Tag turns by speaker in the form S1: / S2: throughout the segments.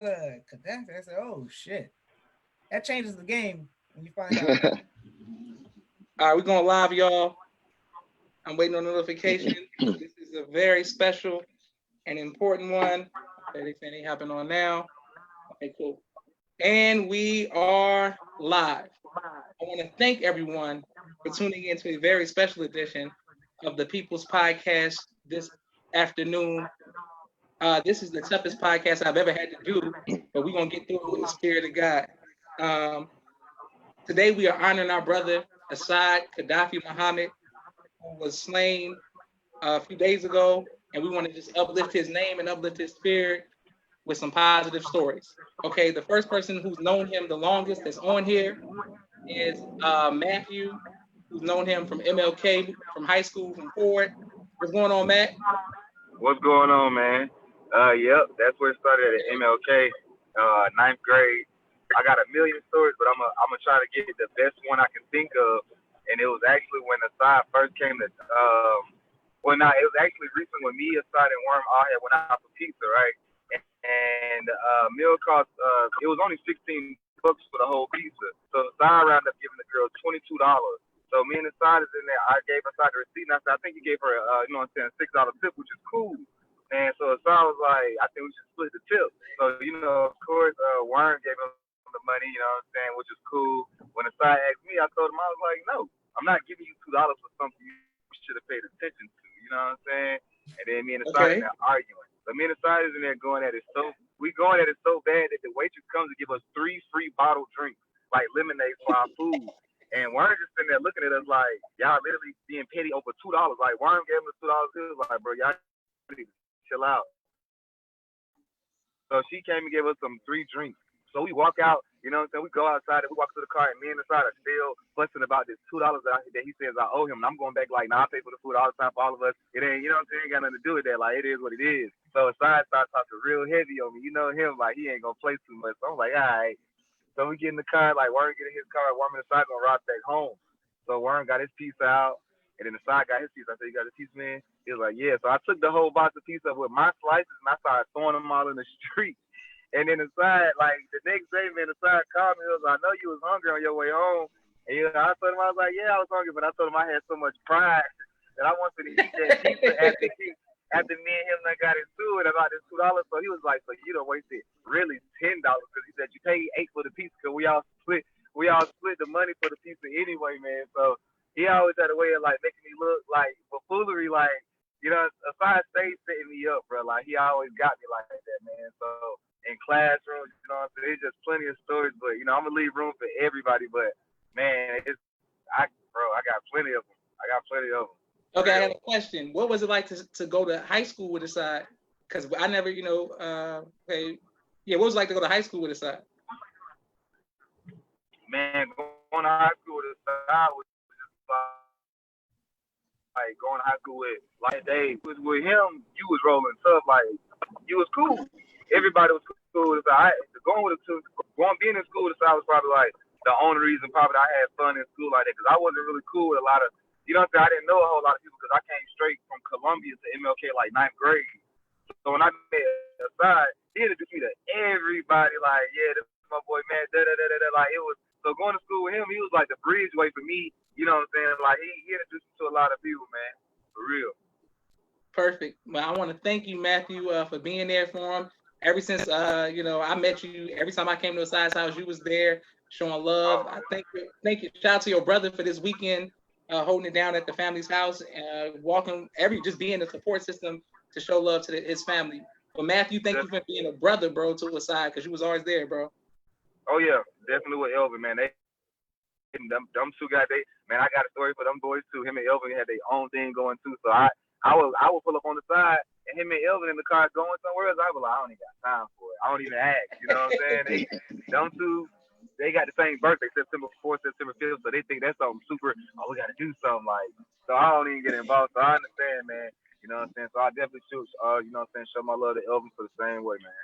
S1: Gaddafi. I said, oh shit, that changes the game when you find out.
S2: All right, we're going live, y'all. I'm waiting on notification. This is a very special and important one. Okay, they saying they happen on now. Okay, cool. And we are live. I want to thank everyone for tuning in to a very special edition of the People's Podcast this afternoon. This is the toughest podcast I've ever had to do, but we're going to get through it with the spirit of God. Um, Today we are honoring our brother Asaad Muhammad, who was slain a few days ago, and we want to just uplift his name and uplift his spirit with some positive stories. Okay, the first person who's known him the longest that's on here is Matthew, who's known him from MLK, from high school, from Ford. What's going on, Matt?
S3: What's going on, man? Yep, that's where it started at MLK, ninth grade. I got a million stories, but I'm gonna try to get the best one I can think of. And it was actually when Asad first came to, it was actually recent when me, Asad, and Worm all had went out for pizza, right? And meal cost, it was only $16 for the whole pizza. So Asad rounded up giving the girl $22. So me and Asad is in there. I gave Asad the receipt, and I said, I think you gave her, $6 tip, which is cool. And so Asad was like, I think we should split the tip. So, of course, Worm gave him the money, which is cool. When Asad asked me, I told him, I was like, no, I'm not giving you $2 for something you should have paid attention to. You know what I'm saying? And then me and Asad in there arguing. So me and Asad is in there going at it so bad that the waitress comes to give us 3 free bottled drinks, like lemonade for our food. And Worm just sitting there looking at us like, y'all literally being petty over $2. Like, Worm gave him the $2. He was like, bro, y'all need to chill out. So she came and gave us some 3 drinks. So we walk out, we go outside and we walk to the car, and me and the side are still fussing about this $2 that he says I owe him. And I'm going back like, I pay for the food all the time for all of us. It ain't, ain't got nothing to do with that. Like, it is what it is. So Asad starts talking real heavy on me. You know him, like, he ain't going to play too much. So I'm like, all right. So we get in the car, like, Worm get in his car, Worm and Asad going to ride back home. So Worm got his piece out, and then Asad got his piece. I said, you got his piece, man? He was like, yeah. So I took the whole box of pizza with my slices, and I started throwing them all in the street. And then Asad, like, the next day, man, Asad called me. He was like, I know you was hungry on your way home. And I told him, I was like, yeah, I was hungry, but I told him I had so much pride that I wanted to eat that pizza after me and him got into it about this $2. So he was like, so you don't wasted really $10 because he said you paid $8 for the pizza because we all split the money for the pizza anyway, man. So he always had a way of like making me look like for foolery, like, Asad stayed setting me up, bro. Like, he always got me like that, man. So in classrooms, it's just plenty of stories, but I'm gonna leave room for everybody. But man, I got plenty of them.
S2: Okay, I got a question. What was it like to go to high school with Asad? Because I never, what was it like to go to high school with Asad?
S3: Man, going to high school with Asad was just like going to high school with Dave. With him, you was rolling tough. Like, you was cool. Everybody was cool. Being in school with Asad was probably like the only reason probably I had fun in school like that, because I wasn't really cool with a lot of, I didn't know a whole lot of people because I came straight from Columbia to MLK like ninth grade. So when I met Asad, he introduced me to everybody. Like, yeah, this is my boy, man. Like, it was, so going to school with him, he was like the bridgeway for me. You know what I'm saying? Like, he introduced me to a lot of people, man. For real.
S2: Perfect. Well, I want to thank you, Matthew, for being there for him. Ever since I met you, every time I came to Asad's house, you was there showing love. I thank you. Shout out to your brother for this weekend, holding it down at the family's house, just being a support system to show love to his family. But Matthew, thank you for being a brother, bro, to Asad, because you was always there, bro.
S3: Oh yeah, definitely with Elvin, man. Them two guys, I got a story for them boys too. Him and Elvin had their own thing going too. So I would pull up on the side, and him and Elvin in the car going somewhere else. I was like, I don't even got time for it. I don't even ask. You know what I'm saying? Them two, they got the same birthday, September 4th, September 5th, so they think that's something super. Oh, we got to do something like. So I don't even get involved. So I understand, man. You know what I'm saying? So I definitely show my love to Elvin for the same way, man.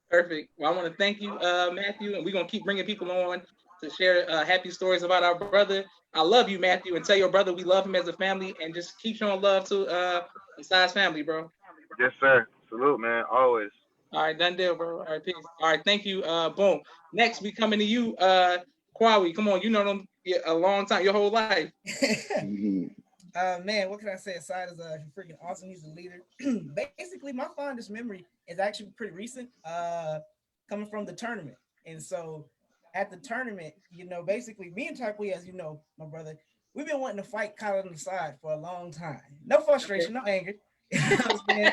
S2: Perfect. Well, I want to thank you, Matthew, and we're gonna keep bringing people on to share happy stories about our brother. I love you, Matthew, and tell your brother we love him as a family, and just keep showing love to Asad's family, bro.
S3: Yes, sir. Salute, man. Always.
S2: All right, done deal, bro. All right, peace. All right, thank you. Boom. Next, we coming to you, Kwawi. Come on, you know them a long time, your whole life.
S1: Man, what can I say? Aside is he's freaking awesome. He's a leader. Basically, my fondest memory is actually pretty recent. Coming from the tournament, and so at the tournament, basically me and Takwe, as you know, my brother, we've been wanting to fight Kyle on the side for a long time. No frustration, no anger. You know what I'm saying?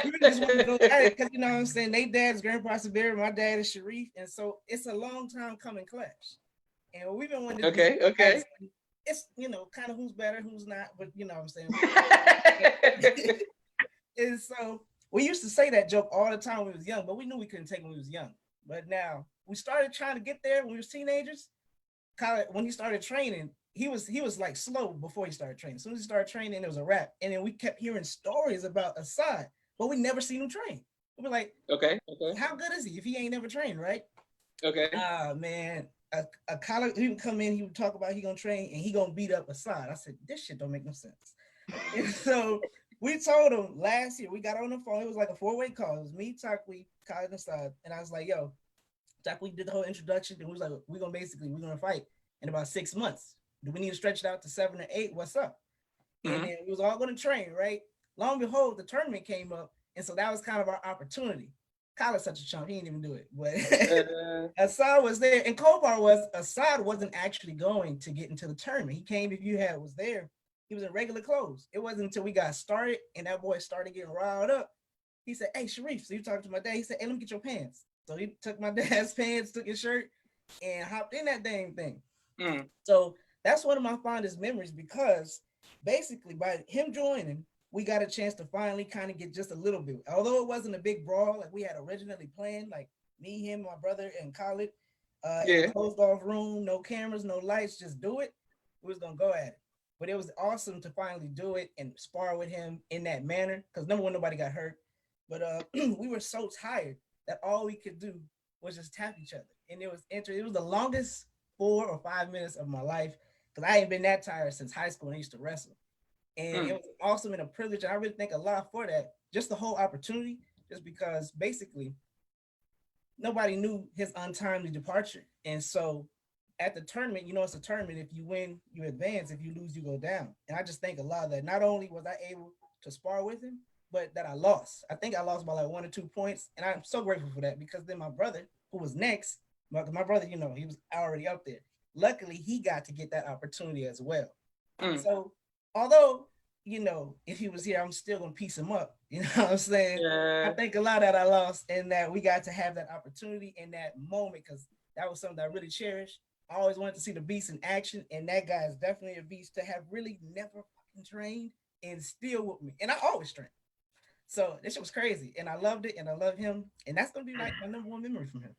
S1: We been just want to go at it because you know what I'm saying. They dad's Grandpa Sabir, my dad is Sharif, and so it's a long time coming clash. And we've been wanting to do
S2: Okay.
S1: it's kind of who's better, who's not, but you know what I'm saying. And so we used to say that joke all the time when we was young, but we knew we couldn't take it when we was young. But now we started trying to get there when we was teenagers. When he started training, he was like slow before he started training. As soon as he started training, it was a wrap. And then we kept hearing stories about Asaad, but we never seen him train. We were like,
S2: okay.
S1: How good is he if he ain't never trained, right?
S2: Okay.
S1: Man, a college, he would come in, he would talk about he gonna train and he gonna beat up Asaad. I said, this shit don't make no sense. And so we told him last year, we got on the phone, it was like a 4-way call. It was me, Takwe, Kyle, and Asaad. And I was like, yo, Takwe did the whole introduction, and we was like, we're gonna fight in about 6 months. Do we need to stretch it out to 7 or 8? What's up? And then we was all gonna train, right? Long and behold, the tournament came up, and so that was kind of our opportunity. Kyle is such a chump, he didn't even do it. But Asaad was there, and cool part was Asaad wasn't actually going to get into the tournament. He came if you was there. He was in regular clothes. It wasn't until we got started and that boy started getting riled up. He said, hey, Sharif, so you talking to my dad? He said, hey, let me get your pants. So he took my dad's pants, took his shirt, and hopped in that dang thing. So that's one of my fondest memories because basically by him joining, we got a chance to finally kind of get just a little bit. Although it wasn't a big brawl like we had originally planned, like me, him, my brother, and Khalid, in a closed off room, no cameras, no lights, just do it. We was gonna go at it. But it was awesome to finally do it and spar with him in that manner. Because number one, nobody got hurt. But we were so tired that all we could do was just tap each other. And it was the longest 4 or 5 minutes of my life. Because I ain't been that tired since high school and I used to wrestle. And it was awesome and a privilege. And I really thank Allah for that. Just the whole opportunity, just because basically nobody knew his untimely departure. And so at the tournament, it's a tournament. If you win, you advance. If you lose, you go down. And I just thank Allah that not only was I able to spar with him, but that I lost. I think I lost by like 1 or 2 points. And I'm so grateful for that because then my brother, who was next, my brother, he was already up there. Luckily, he got to get that opportunity as well. So although, if he was here, I'm still going to piece him up. You know what I'm saying? I think a lot that I lost and that we got to have that opportunity in that moment because that was something that I really cherished. I always wanted to see the beast in action, and that guy is definitely a beast to have really never fucking trained and still with me. And I always train. So this shit was crazy, and I loved it, and I love him, and that's going to be like my number one memory from him.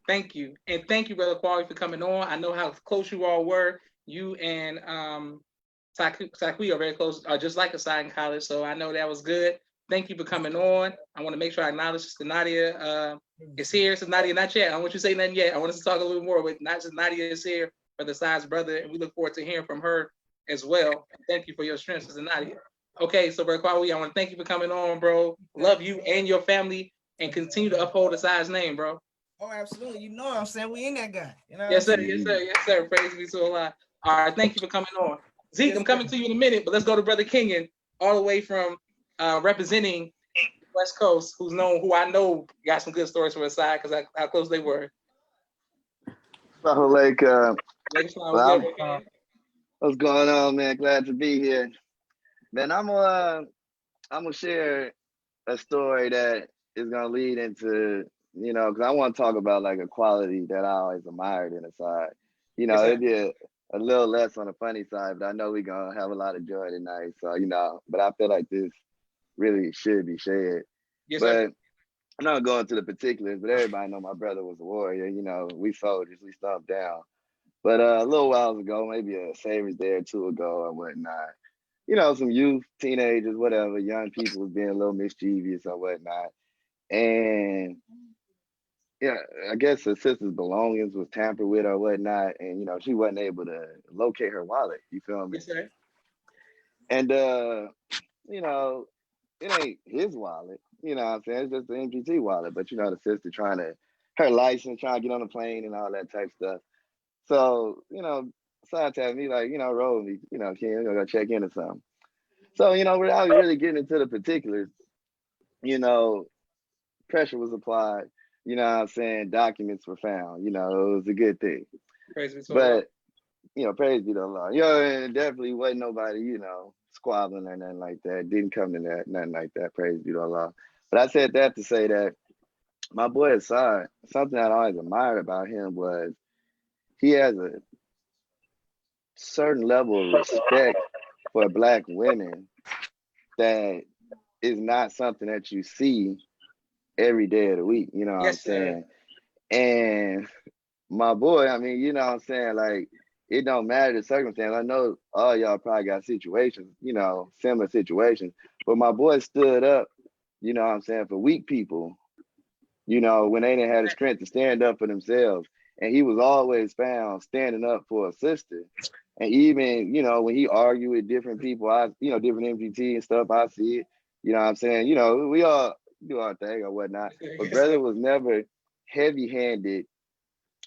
S2: Thank you. And thank you, Brother Kwawi, for coming on. I know how close you all were. You and Takwe are very close, just like Asaad in college. So I know that was good. Thank you for coming on. I want to make sure I acknowledge Sister Nadia is here. So Nadia, not yet. I don't want you to say nothing yet. I want us to talk a little more, but not just Nadia is here, Brother Asaad's brother, and we look forward to hearing from her as well. Thank you for your strength, Sister Nadia. Okay, so Brother Kwawi, I want to thank you for coming on, bro. Love you and your family, and continue to uphold Asaad's name, bro.
S1: Oh, absolutely. You know what I'm saying? We ain't that guy.
S2: Yes, sir. Yes, sir. Yes, sir. Praise be to Allah. All right, thank you for coming on. Zeke, I'm coming to you in a minute, but let's go to Brother Kenyon, all the way from representing West Coast, who I know got some good stories for Asaad because how close they were.
S4: So, what's going on, man? Glad to be here, man. I'm gonna share a story that is gonna lead into, because I want to talk about like a quality that I always admired in Asaad. It'd be a little less on the funny side, but I know we're gonna have a lot of joy tonight. So, but I feel like this really should be shared.
S2: Yes,
S4: but
S2: sir.
S4: I'm not going to the particulars, but everybody know my brother was a warrior. We soldiers, we stomped down. But a little while ago, maybe a Savior's Day or 2 ago or whatnot, some youth, teenagers, whatever, young people was being a little mischievous or whatnot. And yeah, I guess her sister's belongings was tampered with or whatnot. And, she wasn't able to locate her wallet. You feel me?
S2: Yes, sir.
S4: And, it ain't his wallet, You know what I'm saying? It's just an MGT wallet. But you know, the sister trying to, her license, trying to get on the plane and all that type stuff. So, you know, Asad tapped me like, you know, roll me, you know, Ken, you go check in or something. So, you know, without really getting into the particulars, you know, pressure was applied, you know what I'm saying? Documents were found, you know, it was a good thing.
S2: Praise be to Allah.
S4: But, you know, praise be to Allah. You know, and definitely wasn't nobody, you know, squabbling or nothing like that. Didn't come to that, nothing like that. Praise be to Allah. But I said that to say that my boy Asad, something I always admired about him was he has a certain level of respect for black women that is not something that you see every day of the week. You know what I'm
S2: Yes, sir.
S4: saying? And my boy, I mean, you know what I'm saying? Like, it don't matter the circumstance. I know all y'all probably got situations, you know, similar situations. But my boy stood up, you know what I'm saying, for weak people, you know, when they didn't have the strength to stand up for themselves. And he was always found standing up for a sister. And even, you know, when he argued with different people, you know, different MGT and stuff, I see it. You know what I'm saying? You know, we all do our thing or whatnot. But brother was never heavy-handed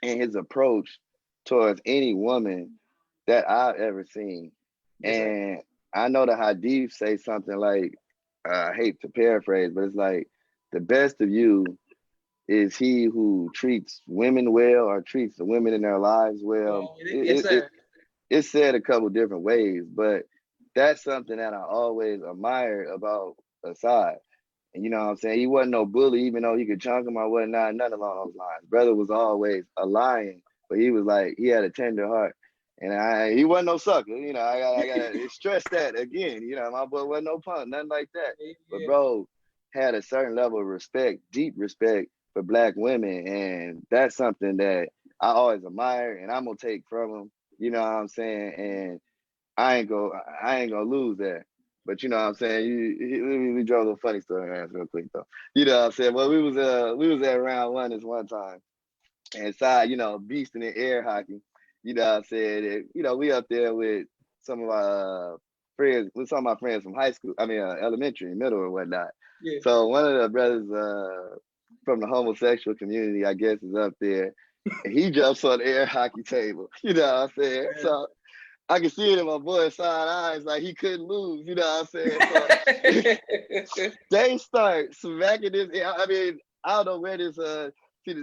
S4: in his approach towards any woman that I've ever seen. And I know the Hadith say something like, I hate to paraphrase, but it's like, the best of you is he who treats women well or treats the women in their lives well.
S2: Yes, sir.
S4: It's said a couple different ways, but that's something that I always admired about Asad. And you know what I'm saying? He wasn't no bully, even though he could chunk him or whatnot, none along those lines. Brother was always a lion, but he was like, he had a tender heart. And he wasn't no sucker. You know, I gotta stress that again. You know, my boy wasn't no punk, nothing like that. But bro had a certain level of respect, deep respect for black women. And that's something that I always admire and I'm gonna take from him. You know what I'm saying? And I ain't gonna lose that. But you know what I'm saying? We drove a funny story around real quick though. You know what I'm saying? Well, we was at round one this one time. And side, you know, beasting in air hockey. You know what I'm saying? And, you know, we up there with some of our friends, with some of my friends from high school, elementary, middle or whatnot.
S2: Yeah.
S4: So one of the brothers from the homosexual community, I guess, is up there. And he jumps on the air hockey table. You know what I'm saying? So I can see it in my boy's side eyes, like he couldn't lose. You know what I'm saying? So they start smacking this. I mean, I don't know where this see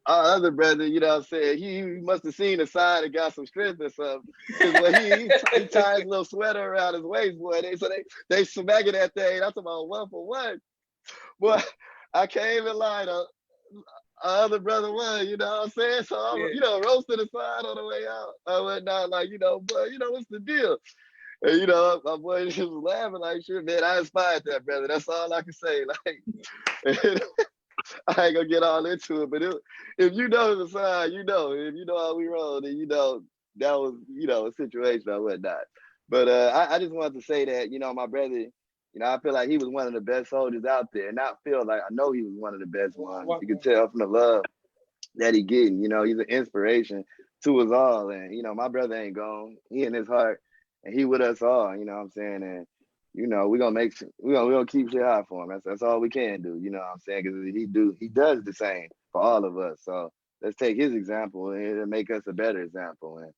S4: our other brother, you know what I'm saying? He must have seen the side and got some strength or something. Because when he tied his little sweater around his waist, boy, they smacking that thing. That's about 1 for 1. Boy, I came in line. Our other brother won, you know what I'm saying? So I'm, you know, roasting the side on the way out. I went down like, you know, boy, you know, what's the deal? And, you know, my boy just was laughing like, sure, man, I inspired that brother. That's all I can say. Like, I ain't gonna get all into it, but if you know the side, you know. If you know how we roll, then you know that was, you know, a situation or whatnot. But I just wanted to say that, you know, my brother, you know, I feel like he was one of the best soldiers out there. And I feel like I know he was one of the best ones. You can tell from the love that he getting, you know, he's an inspiration to us all. And, you know, my brother ain't gone. He in his heart and he with us all, you know what I'm saying? And you know, we're gonna keep shit high for him. That's all we can do, you know what I'm saying? Because he does the same for all of us. So let's take his example and make us a better example. And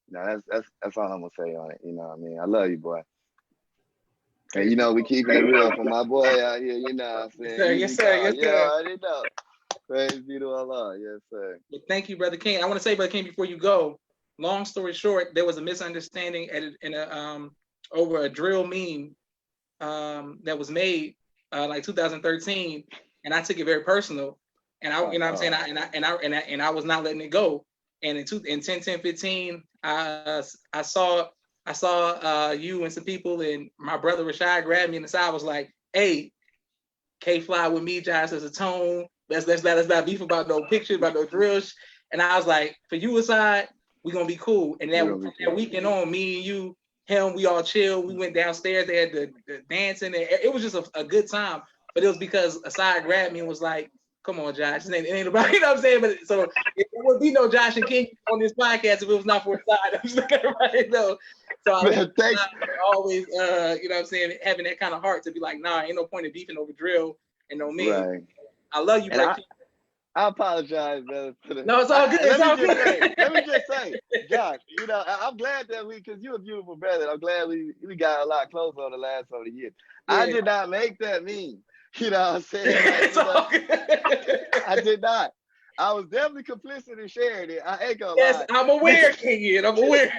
S4: you know, that's all I'm gonna say on it. You know what I mean? I love you, boy. And you know, we keeping it real for my boy out here, you know what I'm saying?
S2: Yes, sir. Yes, sir.
S4: Yeah, I didn't know. Praise be to Allah. Yes, sir.
S2: Well, thank you, Brother King. I want to say, Brother King, before you go, long story short, there was a misunderstanding over a drill meme that was made like 2013, and I took it very personal, and I, you know what I'm saying, I was not letting it go. And in 10-10-15, I saw you and some people, and my brother Rashad grabbed me in the side, was like, "Hey, K-Fly with me, Josh, as a tone. Let's not beef about no pictures, about no drills." And I was like, "For you, Asad, we're gonna be cool." And that weekend on, me and you, him, we all chill. We went downstairs. They had the dancing. It was just a good time. But it was because Asad grabbed me and was like, "Come on, Josh. It ain't about," you know what I'm saying? But so there would be no Josh and King on this podcast if it was not for Asad. I'm just looking right now. So I always, you know what I'm saying, having that kind of heart to be like, nah, ain't no point in beefing over drill. and no me.
S4: Right.
S2: I love you, bro.
S4: I apologize, brother.
S2: No, it's all good. It's all good.
S4: Let me just say, Josh, you know, I'm glad that because you're a beautiful brother. I'm glad we got a lot closer on the last of the years. Yeah. I did not make that mean. You know what I'm saying? Like,
S2: It's all good.
S4: I did not. I was definitely complicit in sharing it. I ain't gonna
S2: yes,
S4: lie.
S2: I'm aware, King. I'm aware.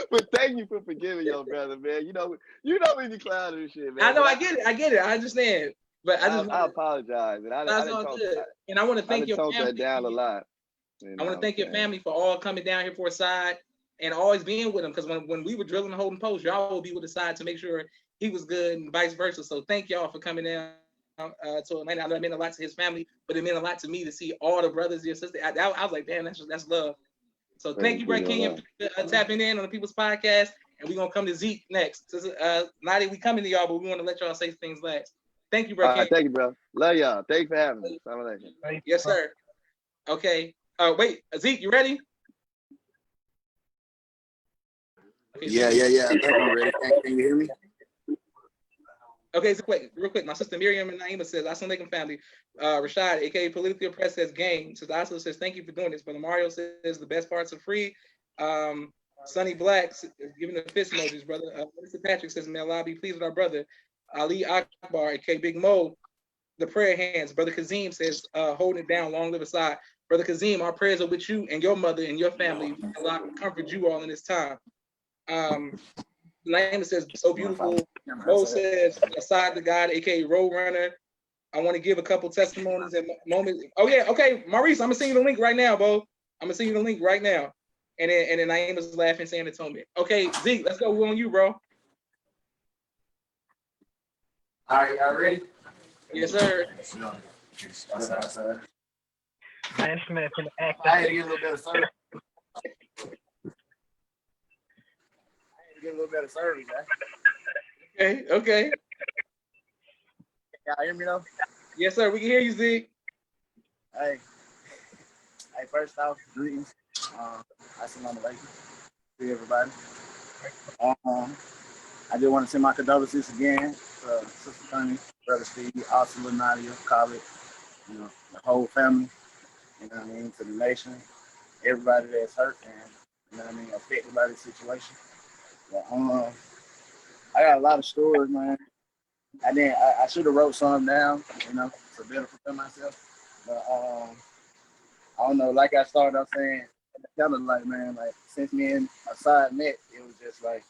S4: But thank you for forgiving your brother, man. You know we be clowning and shit, man.
S2: I know, I get it. I understand. But
S4: I apologize, and I didn't talk.
S2: And I want to thank your family.
S4: that down a lot.
S2: I want to thank your family for all coming down here for Asaad and always being with him. Because when we were drilling and holding posts, y'all would be with Asaad to make sure he was good and vice versa. So thank y'all for coming down to Atlanta. I know it meant a lot to his family, but it meant a lot to me to see all the brothers and sisters. I was like, damn, that's love. So thank you, Brother King, for tapping in on the People's Podcast. And we're going to come to Zeke next. Not that we coming to y'all, but we want to let y'all say things last. Thank you, bro.
S4: Thank you, bro. Love y'all. Thanks for having me.
S2: Yes, sir. Okay. Wait, Zeke, you ready?
S5: Okay, yeah. I'm ready. Can you hear me?
S2: Okay, so real quick. My sister Miriam and Naima says, Assalamu alaikum family. Rashad, aka Politically Oppressed, says game. Sister Asla says, thank you for doing this. Brother Mario says the best parts are free. Sonny Black is giving the fist emojis, brother. Mr. Patrick says, may Allah be pleased with our brother. Ali Akbar, aka Big Mo, the prayer hands. Brother Kazim says, holding it down, long live Asaad. Brother Kazim, our prayers are with you and your mother and your family. Allah comfort you all in this time. Naima says, so beautiful. Mo says, Asaad the God, aka Road Runner. I want to give a couple testimonies and moments. Oh yeah, okay, Maurice, I'm gonna send you the link right now, Bo. I'm gonna send you the link right now. And then Naima's laughing, saying atonement. Okay, Zeke, let's go. We're on you, bro.
S5: All right, y'all ready?
S2: Yes, sir.
S1: Management for the act.
S5: I had to get a little better service. Man.
S2: Okay.
S5: Y'all hear me though?
S2: Yes, sir. We can hear you, Zeke.
S5: Hey, first off, greetings. Assalamu alaikum to everybody. I just want to send my condolences again to Sister Tony, Brother Steve, Asla, Nadia, Khalid, you know, the whole family, you know what I mean, to the nation, everybody that's hurt and, you know what I mean, affected by this situation. But, I got a lot of stories, man. I should have wrote some down, you know, to better prepare myself. But I don't know, like I started off saying, kind of like, man, like since me and Asaad met, it was just like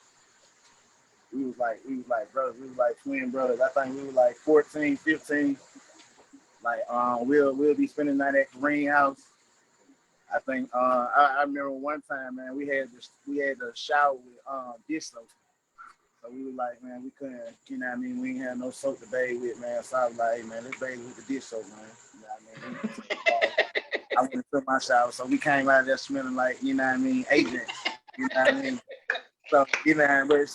S5: we was like brothers, we was like twin brothers. I think we were like 14, 15. Like we'll be spending the night at the Green House. I think I remember one time, man, we had to shower with dish soap. So we were like, man, we couldn't, you know what I mean? We ain't had no soap to bathe with, man. So I was like, hey, man, let's bathe with the dish soap, man. You know what I mean? I went to put my shower. So we came out there smelling like, you know what I mean, agents. You know what I mean? So, you know, but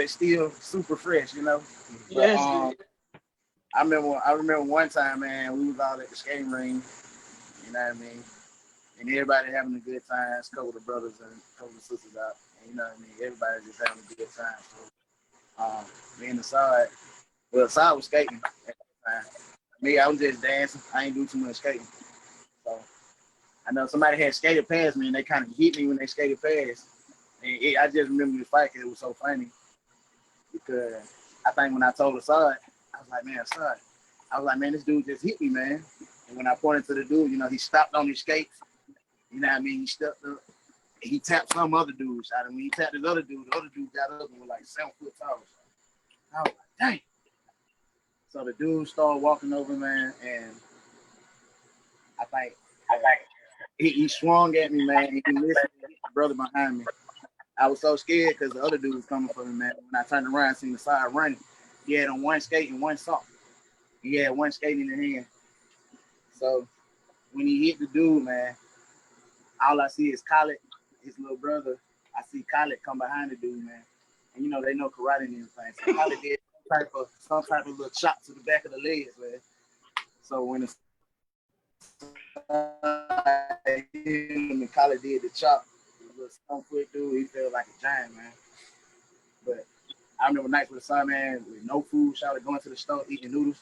S5: still super fresh, you know?
S2: Yes.
S5: But, I remember one time, man, we was all at the skating ring, you know what I mean? And everybody having a good time. It's a couple of brothers and a couple of sisters out. And, you know what I mean? Everybody just having a good time. So, me and Asaad was skating at the time. Me, I was just dancing. I ain't do too much skating. So I know somebody had skated past me and they kind of hit me when they skated past. And I just remember the fight because it was so funny. Because I think when I told Asaad, I was like, man, this dude just hit me, man. And when I pointed to the dude, you know, he stopped on his skates. You know what I mean? He stepped up. He tapped some other dude shot, and when he tapped this other dude, the other dude got up and was like 7 foot tall. I was like, dang. So the dude started walking over, man, and I think he swung at me, man. And he listened to the brother behind me. I was so scared because the other dude was coming for me, man. When I turned around, seen the side running. He had on one skate and one sock. He had one skate in his hand. So when he hit the dude, man, all I see is Khalid, his little brother. I see Khalid come behind the dude, man. And you know, they know karate and everything. So Khalid did some type of little chop to the back of the legs, man. So when and Khalid did the chop, the little stone foot dude, he felt like a giant, man. But I remember nights with the son, man, with no food, shouted going to the store, eating noodles.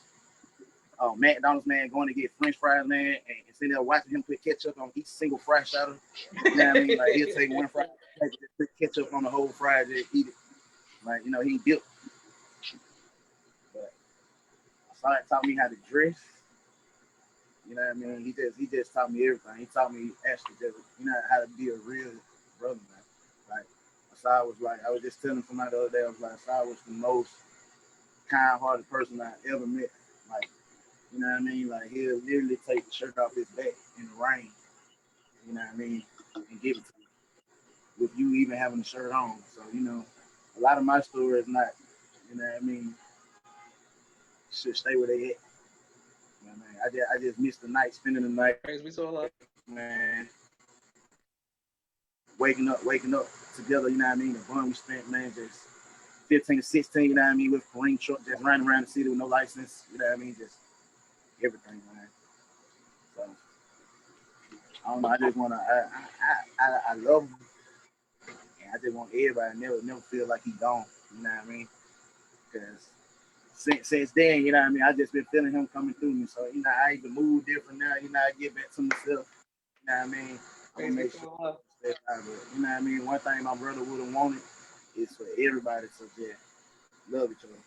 S5: McDonald's, man, going to get French fries, man, and sitting there watching him put ketchup on each single fry shot. You know what I mean? Like he'll take one fry, put ketchup on the whole fry, just eat it. Like he dipped. But Asaad taught me how to dress. You know what I mean? He just taught me everything. He taught me actually just how to be a real brother, man. Like Asaad was like, I was just telling somebody the other day, I was like, Asaad was the most kind-hearted person I ever met. Like, you know what I mean? Like he'll literally take the shirt off his back in the rain. You know what I mean? And give it to you with you even having the shirt on. So a lot of my story is not, you know what I mean, should stay where they at. You know what I mean? I just missed the night, spending the night.
S2: We saw a lot.
S5: Man, waking up together, you know what I mean? The fun we spent, man, just 15 to 16, you know what I mean, with Kareem truck just running around the city with no license, you know what I mean? Just everything, man. So I don't know, I just wanna I love him. And I just want everybody to never feel like he's gone, you know what I mean? Because since then, you know what I mean, I just been feeling him coming through me. So, I even move different now, I get back to myself, you know what I mean? I'm gonna make sure. You know what I mean? One thing my brother would have wanted is for everybody to just love each other.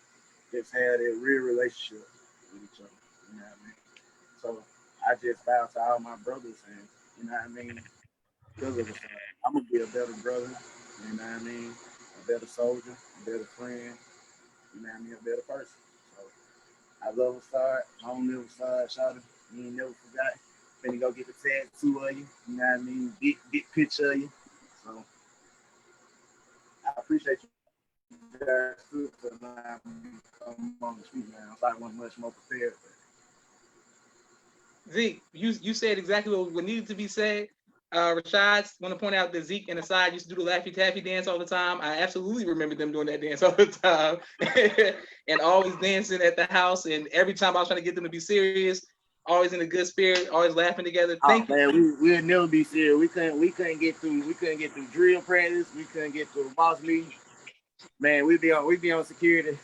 S5: Just have that real relationship with each other. You know what I mean? So I just vow to all my brothers, and you know what I mean? Because of it, I'm gonna be a better brother, you know what I mean? A better soldier, a better friend, you know what I mean? A better person. So I love Asaad. I don't live Asaad, shout it. You ain't never forgot. Finna go get the tattoo of you, you know what I mean? Big picture of you. So I appreciate you guys too for allowing me to come on the street, man. I wasn't much more prepared.
S2: Zeke, you said exactly what needed to be said. Rashad, want to point out that Zeke and Asaad used to do the Laffy Taffy dance all the time. I absolutely remember them doing that dance all the time and always dancing at the house. And every time I was trying to get them to be serious, always in a good spirit, always laughing together. Thank you.
S5: Man, we'll never be serious. We couldn't get through drill practice. We couldn't get through boss meeting. Man, we'd be on security.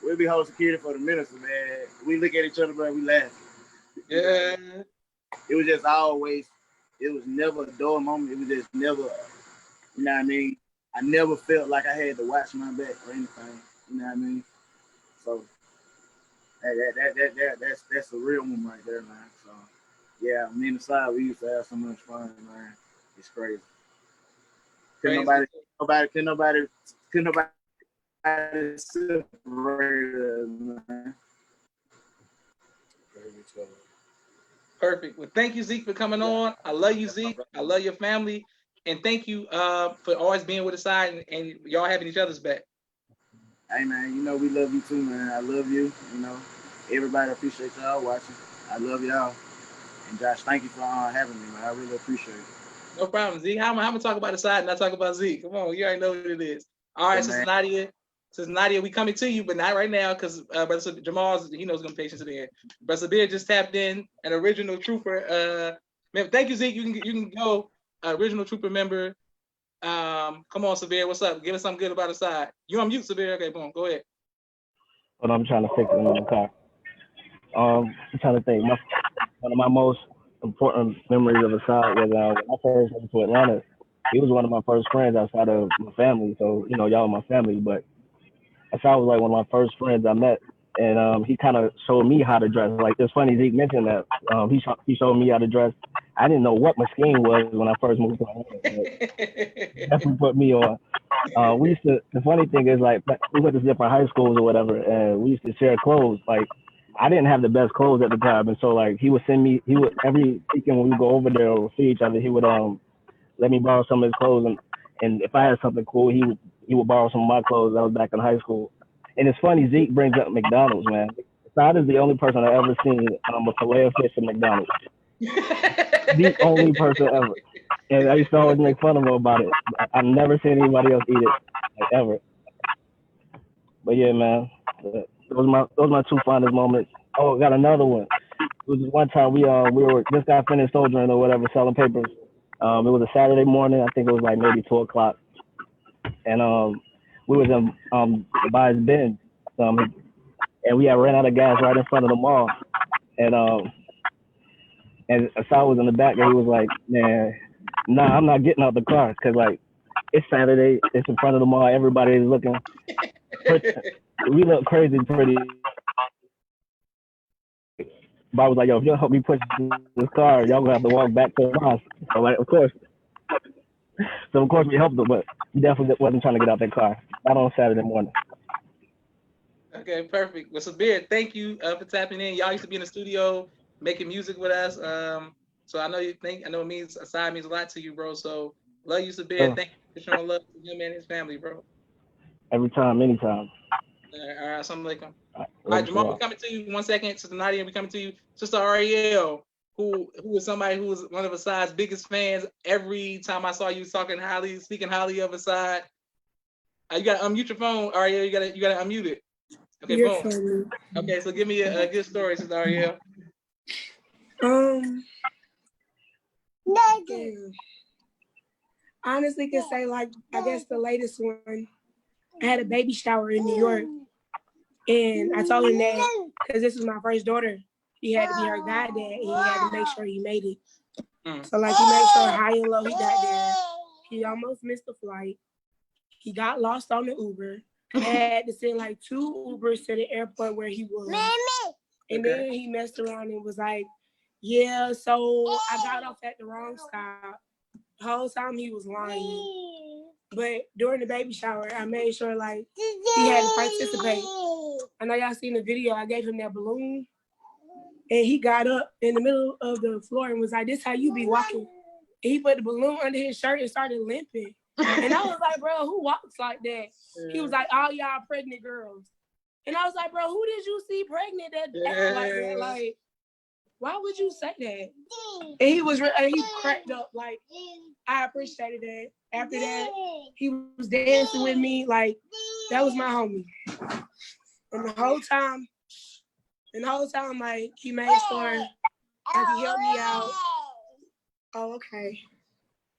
S5: We'd be holding security for the minister, man. We look at each other, man, we laugh.
S2: Yeah.
S5: It was just always, it was never a dull moment. It was just never, you know what I mean? I never felt like I had to watch my back or anything. You know what I mean? So that's a real one right there, man. So yeah, me and Asaad, we used to have so much fun, man. It's crazy. Couldn't nobody separate us, man.
S2: Perfect. Well, thank you, Zeke, for coming on. I love you, Zeke. I love your family. And thank you for always being with Asaad and y'all having each other's back.
S5: Hey, man, we love you too, man. I love you. Everybody appreciate y'all watching. I love y'all. And Josh, thank you for having me, man. I really appreciate it.
S2: No problem, Zeke. I'm gonna talk about Asaad and not talk about Zeke. Come on, you already know what it is. All right, Sister Nadia, we coming to you, but not right now because Brother Jamal's, he knows gonna be patient to the end. Brother Sabir just tapped in, an original trooper. Thank you, Zeke. You can go. Original trooper member. Come on, Sabir. What's up? Give us something good about Asaad. You on mute, Sabir. Okay, boom. Go ahead.
S6: But I'm trying to fix it in the car. I'm trying to think. One of my most important memories of Asaad was when I first went to Atlanta. He was one of my first friends outside of my family. So, y'all are my family. But Asaad was like one of my first friends I met. And he kind of showed me how to dress. Like, it's funny, Zeke mentioned that. He showed me how to dress. I didn't know what Mesquite was when I first moved to Atlanta. Definitely put me on. The funny thing is, like, we went to different high schools or whatever, and we used to share clothes. Like, I didn't have the best clothes at the time, and so like he would every weekend when we go over there or see each other, he would let me borrow some of his clothes, and if I had something cool, he would borrow some of my clothes. That was back in high school. And it's funny, Zeke brings up McDonald's, man. Saad is the only person I ever seen a fillet of fish at McDonald's. The only person ever. And I used to always make fun of him about it. I've never seen anybody else eat it, like, ever. But yeah, man, those are my two fondest moments. Oh, I got another one. It was one time we were just got finished soldiering or whatever, selling papers. It was a Saturday morning. I think it was like maybe 2:00, and we was in by his Benz, and we had ran out of gas right in front of the mall. And Asaad was in the back, and he was like, "Man, nah, I'm not getting out the car because like it's Saturday, it's in front of the mall, everybody is looking. We look crazy pretty." But I was like, "Yo, if you don't help me push this car, y'all gonna have to walk back to the house." So like, of course. So of course we helped him, but he definitely wasn't trying to get out that car. Not on Saturday morning.
S2: Okay, perfect. Well, Sabir, thank you for tapping in. Y'all used to be in the studio making music with us. So I know it means Asaad means a lot to you, bro. So love you, Sabir. Thank you for showing love to him and his family, bro.
S6: Every time, anytime.
S2: All right, assalamu alaikum.
S6: All
S2: right, Jamal, we're coming to you. 1 second. Sister Nadia, we're coming to you. Sister Ariel, who is somebody who was one of Asaad's biggest fans. Every time I saw you speaking highly of Asaad. You gotta unmute your phone, Ariel. You gotta unmute it. Okay,
S7: You're
S2: boom.
S7: funny.
S2: Okay, so give me a good story, Sister Ariel.
S7: Honestly, can say like I guess the latest one. I had a baby shower in New York, and I told him that because this was my first daughter, he had to be her goddad, and he had to make sure he made it. So like he made sure high and low he got there. He almost missed the flight. He got lost on the Uber. I had to send like 2 Ubers to the airport where he was. And then he messed around and was like, yeah, so I got off at the wrong stop. The whole time he was lying. But during the baby shower, I made sure like he had to participate. I know y'all seen the video. I gave him that balloon. And he got up in the middle of the floor and was like, this how you be walking. And he put the balloon under his shirt and started limping. And I was like, bro, who walks like that? He was like, all y'all pregnant girls. And I was like, bro, who did you see pregnant that act like that? Like, why would you say that? And he was, he cracked up. Like, I appreciated that. After that, he was dancing with me. Like, that was my homie. And the whole time, like, he made sure like he helped me out. Oh, okay.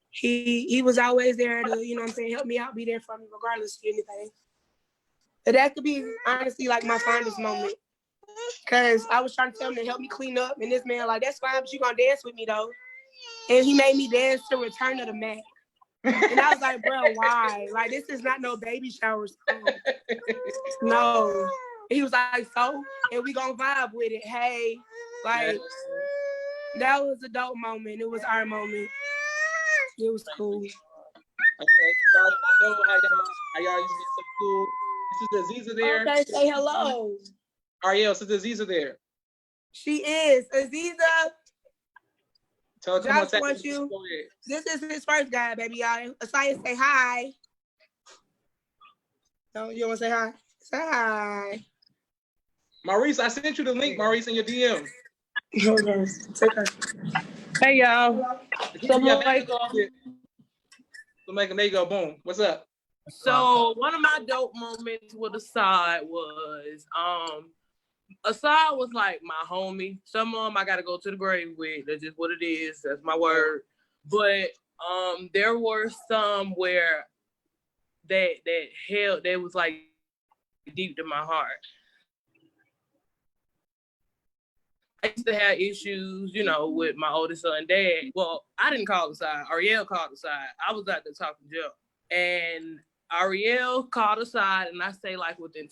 S7: He was always there to, you know what I'm saying, help me out, be there for me regardless of anything. But that could be honestly like my fondest moment. Cause I was trying to tell him to help me clean up, and this man like, that's fine, but you gonna dance with me though. And he made me dance to Return of the Mac. And I was like, bro, why? Like, this is not no baby shower song. No. He was like, so, and we gonna vibe with it. Hey, like, that was a dope moment. It was our moment. It was cool.
S2: Okay, so I know how y'all used to be so cool. This is Aziza there.
S7: Okay, say hello.
S2: Ariel, Sister Aziza there.
S7: She is. Aziza.
S2: Tell her, come on,
S7: Josh wants you. This is his first guy, baby, y'all. Asaya, say hi. No, you want to say hi? Say hi.
S2: Maurice, I sent you the link, Maurice, in your DM.
S7: Hold on. Take her.
S8: Hey, y'all.
S2: There you go. Boom. What's up?
S8: So one of my dope moments with Asaad was Asaad was like my homie. Some of them I gotta go to the grave with. That's just what it is. That's my word. But there were some where that was like deep to my heart. I used to have issues, you know, with my oldest son, Dad. Well, I didn't call Asaad. Ariel called Asaad. I was out there talking junk. And Ariel called Asaad, and I say like within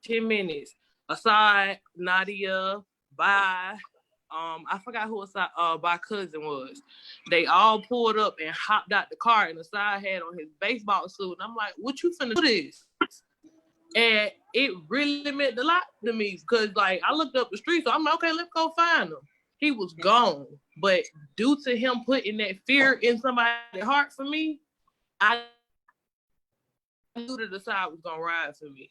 S8: 10 minutes, Asaad, Nadia, bye. I forgot who Asaad, my cousin was. They all pulled up and hopped out the car, and Asaad had on his baseball suit. And I'm like, what you finna do this? And it really meant a lot to me because, like, I looked up the street, so I'm like, okay, let's go find him. He was gone. But due to him putting that fear in somebody's heart for me, I knew that Asaad was going to ride for me.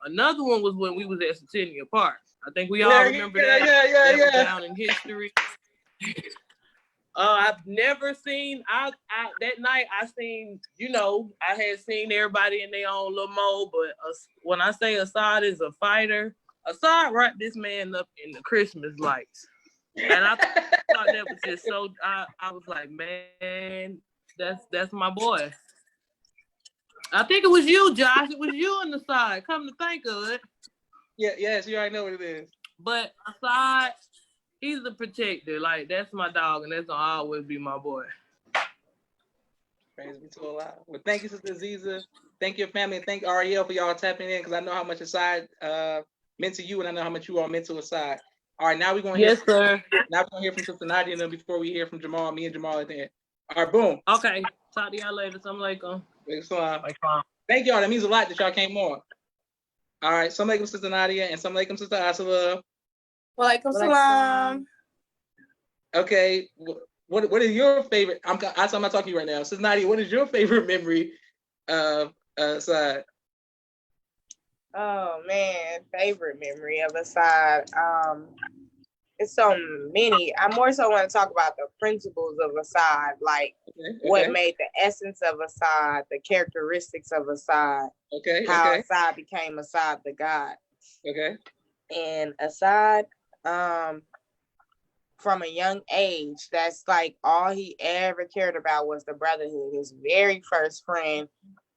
S8: Another one was when we was at Centennial Park. I think we all remember that. That was down in history. I've never seen, that night I seen, you know, I had seen everybody in their own little mode, but when I say Asaad is a fighter, Asaad wrapped this man up in the Christmas lights. And I thought that was just so, I was like, man, that's my boy. I think it was you, Josh. It was you on the side. Come to think of it.
S2: Yeah, yes, you already know what it is.
S8: But Asaad, he's the protector. Like, that's my dog, and that's gonna always be my boy.
S2: Praise be to Allah. Well, thank you, Sister Aziza. Thank your family, and thank Ariel for y'all tapping in, because I know how much Asaad meant to you, and I know how much you all meant to Asaad. All right, now we're gonna
S8: Yes, sir.
S2: Now we're gonna hear from Sister Nadia, and then before we hear from Jamal, me and Jamal at the end. All right, boom.
S8: Okay. Talk to y'all later. Assalamu alaikum.
S2: Thank y'all. That means a lot that y'all came on. All right. Assalamu alaikum, Sister Nadia, and assalamu alaikum, Sister Asala.
S9: Walaikum salam.
S2: Okay. What is your favorite? I'm not talking to you right now. Sister Nadia, what is your favorite memory of Asaad?
S9: Oh man, favorite memory of Asaad. It's so many. I more so want to talk about the principles of Asaad, like what made the essence of Asaad, the characteristics of Asaad, how Asaad became Asaad the God.
S2: Okay.
S9: And Asaad, from a young age, that's like all he ever cared about was the brotherhood. His very first friend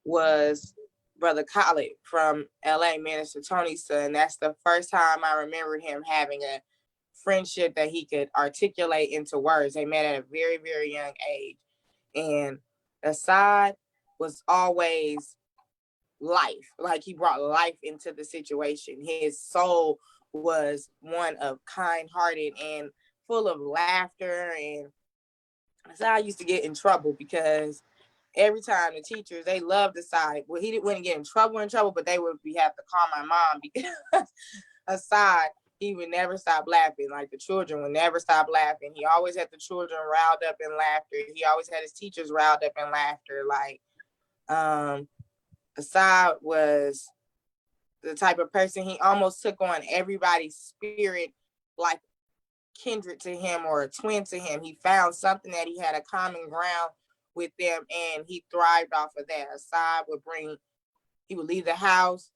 S9: was Brother Khalid from LA, Minister Tony's son. That's the first time I remember him having a friendship that he could articulate into words. They met at a very, very young age. And Asaad was always life. Like, he brought life into the situation. His soul was one of kind-hearted and full of laughter. And Asaad used to get in trouble because every time the teachers, they loved Asaad. Well, he wouldn't get in trouble, but they would have to call my mom because Asaad, he would never stop laughing. Like, the children would never stop laughing. He always had the children riled up in laughter. He always had his teachers riled up in laughter. Like, Asaad was the type of person, he almost took on everybody's spirit, like kindred to him or a twin to him. He found something that he had a common ground with them, and he thrived off of that. Asaad he would leave the house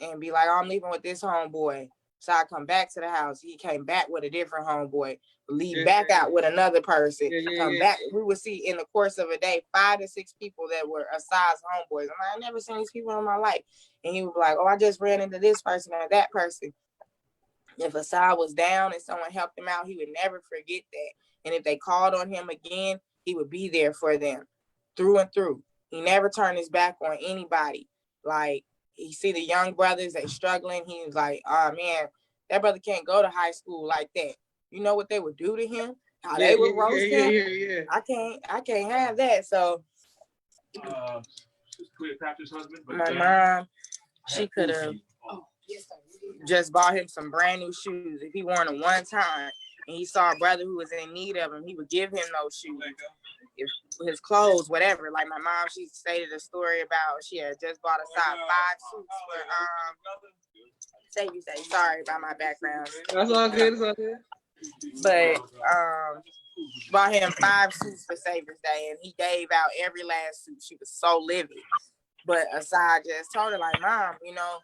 S9: and be like, oh, I'm leaving with this homeboy. So I come back to the house. He came back with a different homeboy, leave back out with another person, come back. We would see in the course of a day 5 to 6 people that were Asaad's homeboys. I'm like, I never seen these people in my life. And he would be like, oh, I just ran into this person or that person. If Asaad was down and someone helped him out, he would never forget that. And if they called on him again, he would be there for them through and through. He never turned his back on anybody. Like, he see the young brothers, they struggling. He was like, oh man, that brother can't go to high school like that. You know what they would do to him? How they would roast him? I can't have that. So
S10: Cleopatra's husband, but
S9: my mom, she could have just bought him some brand new shoes. If he worn them one time and he saw a brother who was in need of them, he would give him those shoes. If his clothes, whatever. Like, my mom, she stated a story about she had just bought Asaad 5 suits for sorry about my background.
S2: That's all good. It's all good.
S9: But bought him 5 suits for Savior's Day, and he gave out every last suit. She was so livid. But Asaad just told her, like, Mom, you know,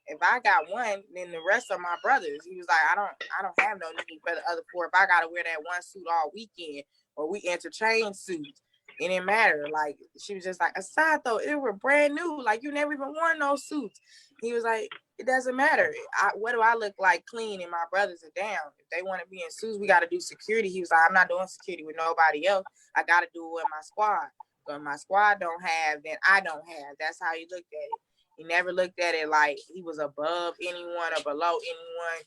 S9: if I got one, then the rest are my brothers. He was like, I don't have no need for the other 4. If I gotta wear that one suit all weekend, or we interchange suits, it didn't matter. Like, she was just like, Asaad, though, it were brand new. Like, you never even worn those suits. He was like, it doesn't matter. What do I look like clean and my brothers are down? If they want to be in suits, we got to do security. He was like, I'm not doing security with nobody else. I got to do it with my squad. So if my squad don't have, then I don't have. That's how he looked at it. He never looked at it like he was above anyone or below anyone.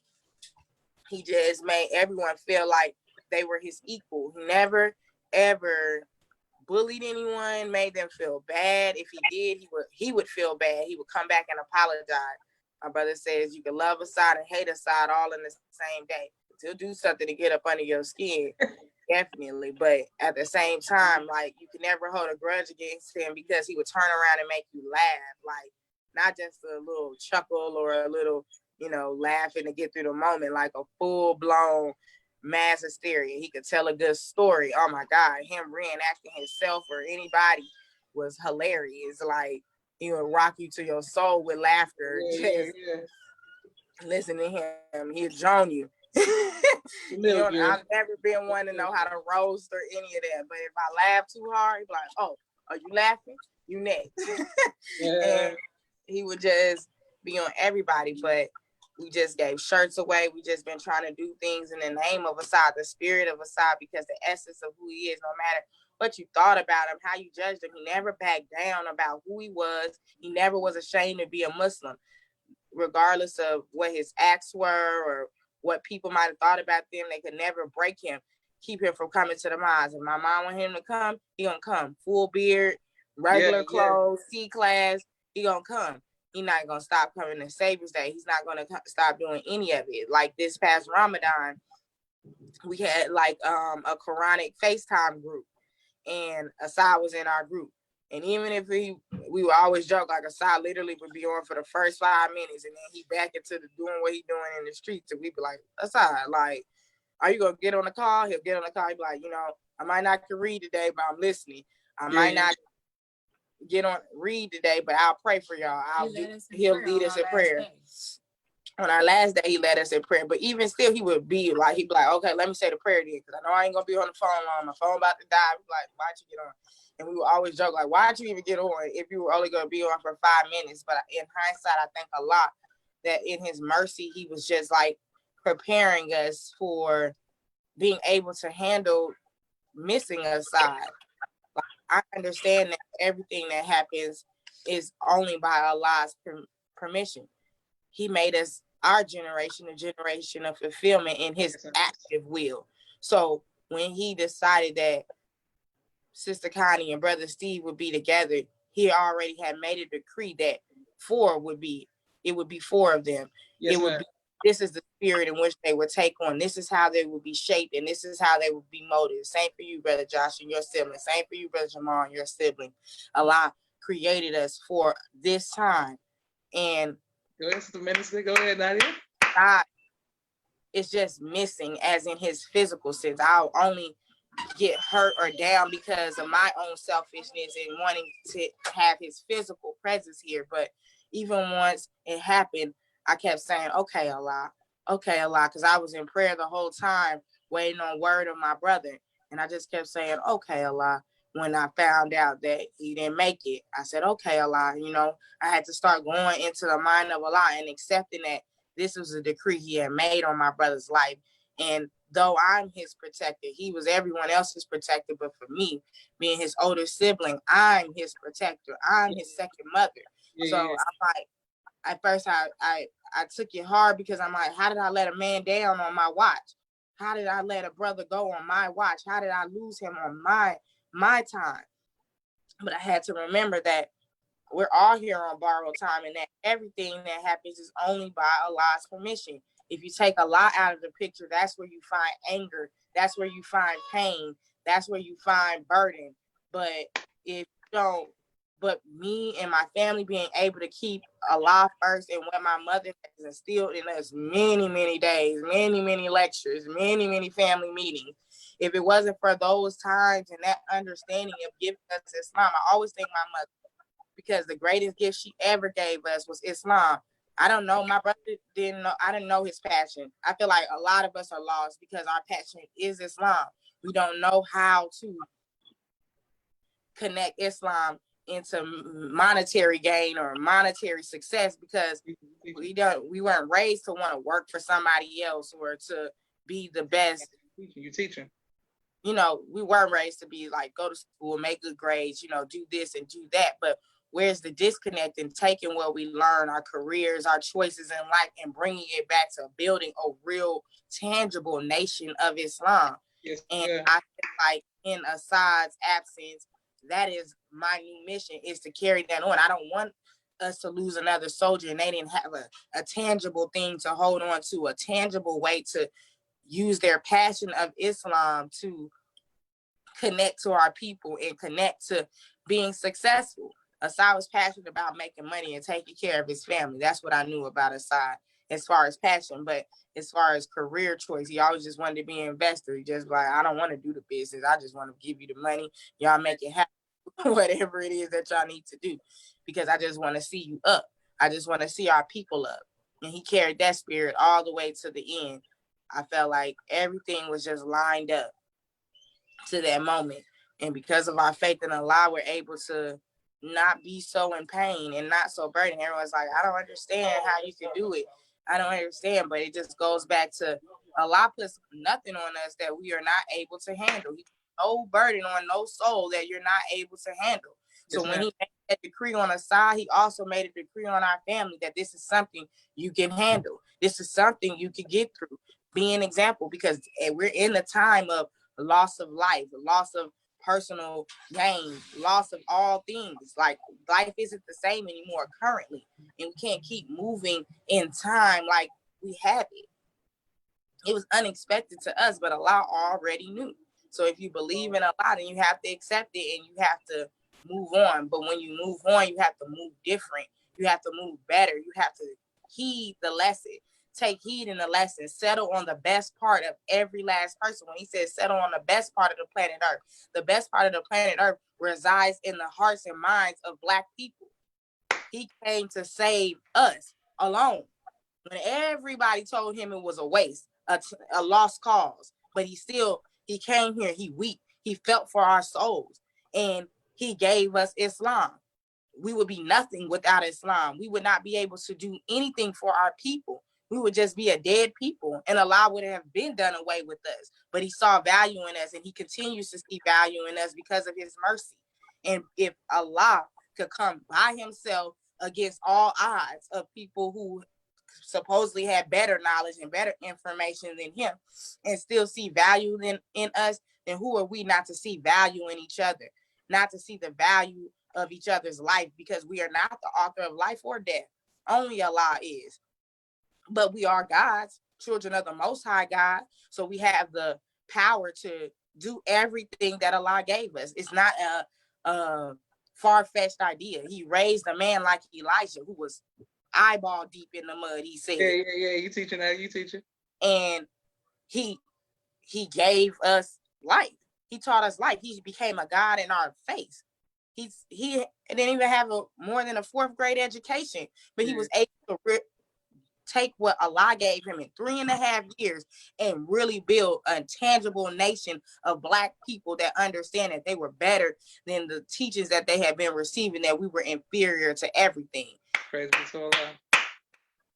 S9: He just made everyone feel like they were his equal. He never, ever bullied anyone, made them feel bad. If he did, he would feel bad. He would come back and apologize. My brother says you can love Asaad and hate Asaad all in the same day. He'll do something to get up under your skin, definitely. But at the same time, like, you can never hold a grudge against him because he would turn around and make you laugh. Like, not just a little chuckle or a little, you know, laughing to get through the moment, like a full-blown mass hysteria. He could tell a good story. Oh my God, him reenacting himself or anybody was hilarious. Like, he would rock you to your soul with laughter. Listen to him. He'll join you. You know, I've never been one to know how to roast or any of that. But if I laugh too hard, he'd be like, oh, are you laughing? You next. And he would just be on everybody. But We just gave shirts away. We just been trying to do things in the name of Asaad, the spirit of Asaad, because the essence of who he is, no matter what you thought about him, how you judged him, he never backed down about who he was. He never was ashamed to be a Muslim, regardless of what his acts were or what people might have thought about them. They could never break him, keep him from coming to the mosque. If my mom want him to come, he gonna come. Full beard, regular clothes, C-class, he gonna come. He not gonna stop coming to Savior's Day. He's not gonna stop doing any of it. Like this past Ramadan, we had like a Quranic FaceTime group, and Asaad was in our group. And even if we would always joke, like Asaad literally would be on for the first 5 minutes, and then he back into doing what he doing in the streets. And we'd be like, Asaad, like, are you gonna get on the call? He'll get on the call. He'd be like, I might not can read today, but I'm listening. I might not read today, but I'll pray for y'all. He'll lead us in prayer. On our last day, he led us in prayer. But even still, he'd be like, okay, let me say the prayer then, because I know I ain't gonna be on the phone long. My phone about to die. We'd be like, why'd you get on? And we would always joke, like, why'd you even get on if you were only gonna be on for 5 minutes? But in hindsight, I think a lot that in his mercy, he was just like preparing us for being able to handle missing Asaad. Like, I understand that everything that happens is only by Allah's permission. He made us, our generation, a generation of fulfillment in his active will. So when he decided that Sister Connie and Brother Steve would be together, he already had made a decree that it would be 4 of them. This is the spirit in which they would take on. This is how they would be shaped, and this is how they would be molded. Same for you, Brother Josh, and your sibling. Same for you, Brother Jamal, and your sibling. Allah created us for this time. And
S2: go ahead, Sister Minister. Go ahead, Nadia.
S9: God is just missing, as in his physical sense. I'll only get hurt or down because of my own selfishness and wanting to have his physical presence here. But even once it happened, I kept saying, okay, Allah, because I was in prayer the whole time, waiting on word of my brother. And I just kept saying, okay, Allah. When I found out that he didn't make it, I said, okay, Allah, I had to start going into the mind of Allah and accepting that this was a decree he had made on my brother's life. And though I'm his protector, he was everyone else's protector. But for me, being his older sibling, I'm his protector. I'm his second mother. So I'm like, at first I took it hard, because I'm like, how did I let a man down on my watch? How did I let a brother go on my watch? How did I lose him on my time? But I had to remember that we're all here on borrowed time, and that everything that happens is only by Allah's permission. If you take Allah out of the picture, that's where you find anger. That's where you find pain. That's where you find burden. But if you don't, but me and my family being able to keep Allah first, and what my mother has instilled in us many, many days, many, many lectures, many, many family meetings. If it wasn't for those times and that understanding of giving us Islam, I always thank my mother, because the greatest gift she ever gave us was Islam. I don't know. My brother didn't know. I didn't know his passion. I feel like a lot of us are lost because our passion is Islam. We don't know how to connect Islam into monetary gain or monetary success, because we weren't raised to want to work for somebody else or to be the best.
S2: You're teaching.
S9: We weren't raised to be like, go to school, make good grades, do this and do that. But where's the disconnect in taking what we learn, our careers, our choices in life, and bringing it back to building a real tangible nation of Islam? Yes, and I feel like in Asaad's absence, that is my new mission, is to carry that on. I don't want us to lose another soldier and they didn't have a tangible thing to hold on to, a tangible way to use their passion of Islam to connect to our people and connect to being successful. Asaad was passionate about making money and taking care of his family. That's what I knew about Asaad as far as passion. But as far as career choice, he always just wanted to be an investor. He just like, I don't want to do the business. I just want to give you the money. Y'all make it happen, whatever it is that y'all need to do, because I just want to see you up. I just want to see our people up. And he carried that spirit all the way to the end. I felt like everything was just lined up to that moment. And because of our faith in Allah, we're able to not be so in pain and not so burdened. Everyone's like, I don't understand how you can do it. I don't understand, but it just goes back to Allah puts nothing on us that we are not able to handle. He put no burden on no soul that you're not able to handle. So
S2: Yes,
S9: when
S2: ma'am.
S9: he made that decree on Asaad, he also made a decree on our family that this is something you can handle. This is something you can get through. Be an example, because we're in the time of loss of life, loss of personal gain, loss of all things. Like, life isn't the same anymore currently, and we can't keep moving in time like we have it. It was unexpected to us, but Allah already knew. So if you believe in Allah, then you have to accept it and you have to move on. But when you move on, you have to move different. You have to move better. You have to heed the lesson. Take heed in the lesson. Settle on the best part of every last person. When he says settle on the best part of the planet Earth, the best part of the planet Earth resides in the hearts and minds of Black people. He came to save us alone. When everybody told him it was a waste, a lost cause, but he came here, he wept, he felt for our souls, and he gave us Islam. We would be nothing without Islam. We would not be able to do anything for our people. We would just be a dead people, and Allah would have been done away with us. But he saw value in us, and he continues to see value in us because of his mercy. And if Allah could come by himself against all odds of people who supposedly had better knowledge and better information than him and still see value in us, then who are we not to see value in each other, not to see the value of each other's life, because we are not the author of life or death. Only Allah is. But we are God's children of the Most High God. So we have the power to do everything that Allah gave us. It's not a far-fetched idea. He raised a man like Elijah who was eyeball deep in the mud, he said.
S2: Yeah. You teaching that? You teaching?
S9: And he gave us life. He taught us life. He became a God in our face. He didn't even have more than a 4th grade education, but he was able to take what Allah gave him in 3.5 years and really build a tangible nation of Black people that understand that they were better than the teachings that they had been receiving, that we were inferior to everything.
S2: Praise be to Allah.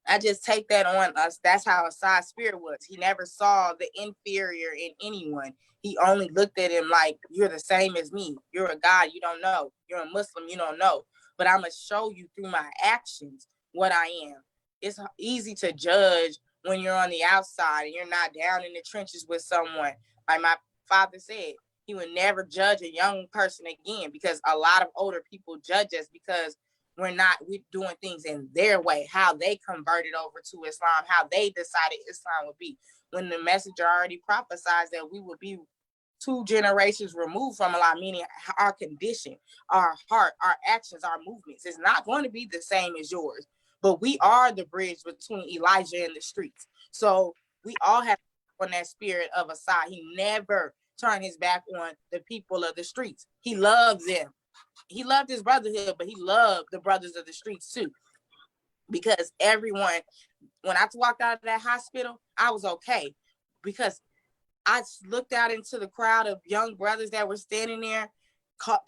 S9: I just take that on us. That's how Asaad's spirit was. He never saw the inferior in anyone. He only looked at him like, you're the same as me. You're a God, you don't know. You're a Muslim, you don't know. But I'm going to show you through my actions what I am. It's easy to judge when you're on the outside and you're not down in the trenches with someone. Like my father said, he would never judge a young person again, because a lot of older people judge us because we're doing things in their way, how they converted over to Islam, how they decided Islam would be. When the messenger already prophesied that we would be 2 generations removed from Allah, meaning our condition, our heart, our actions, our movements is not going to be the same as yours. But we are the bridge between Elijah and the streets. So we all have on that spirit of Asaad. He never turned his back on the people of the streets. He loves them. He loved his brotherhood, but he loved the brothers of the streets too. Because everyone, when I walked out of that hospital, I was okay. Because I looked out into the crowd of young brothers that were standing there,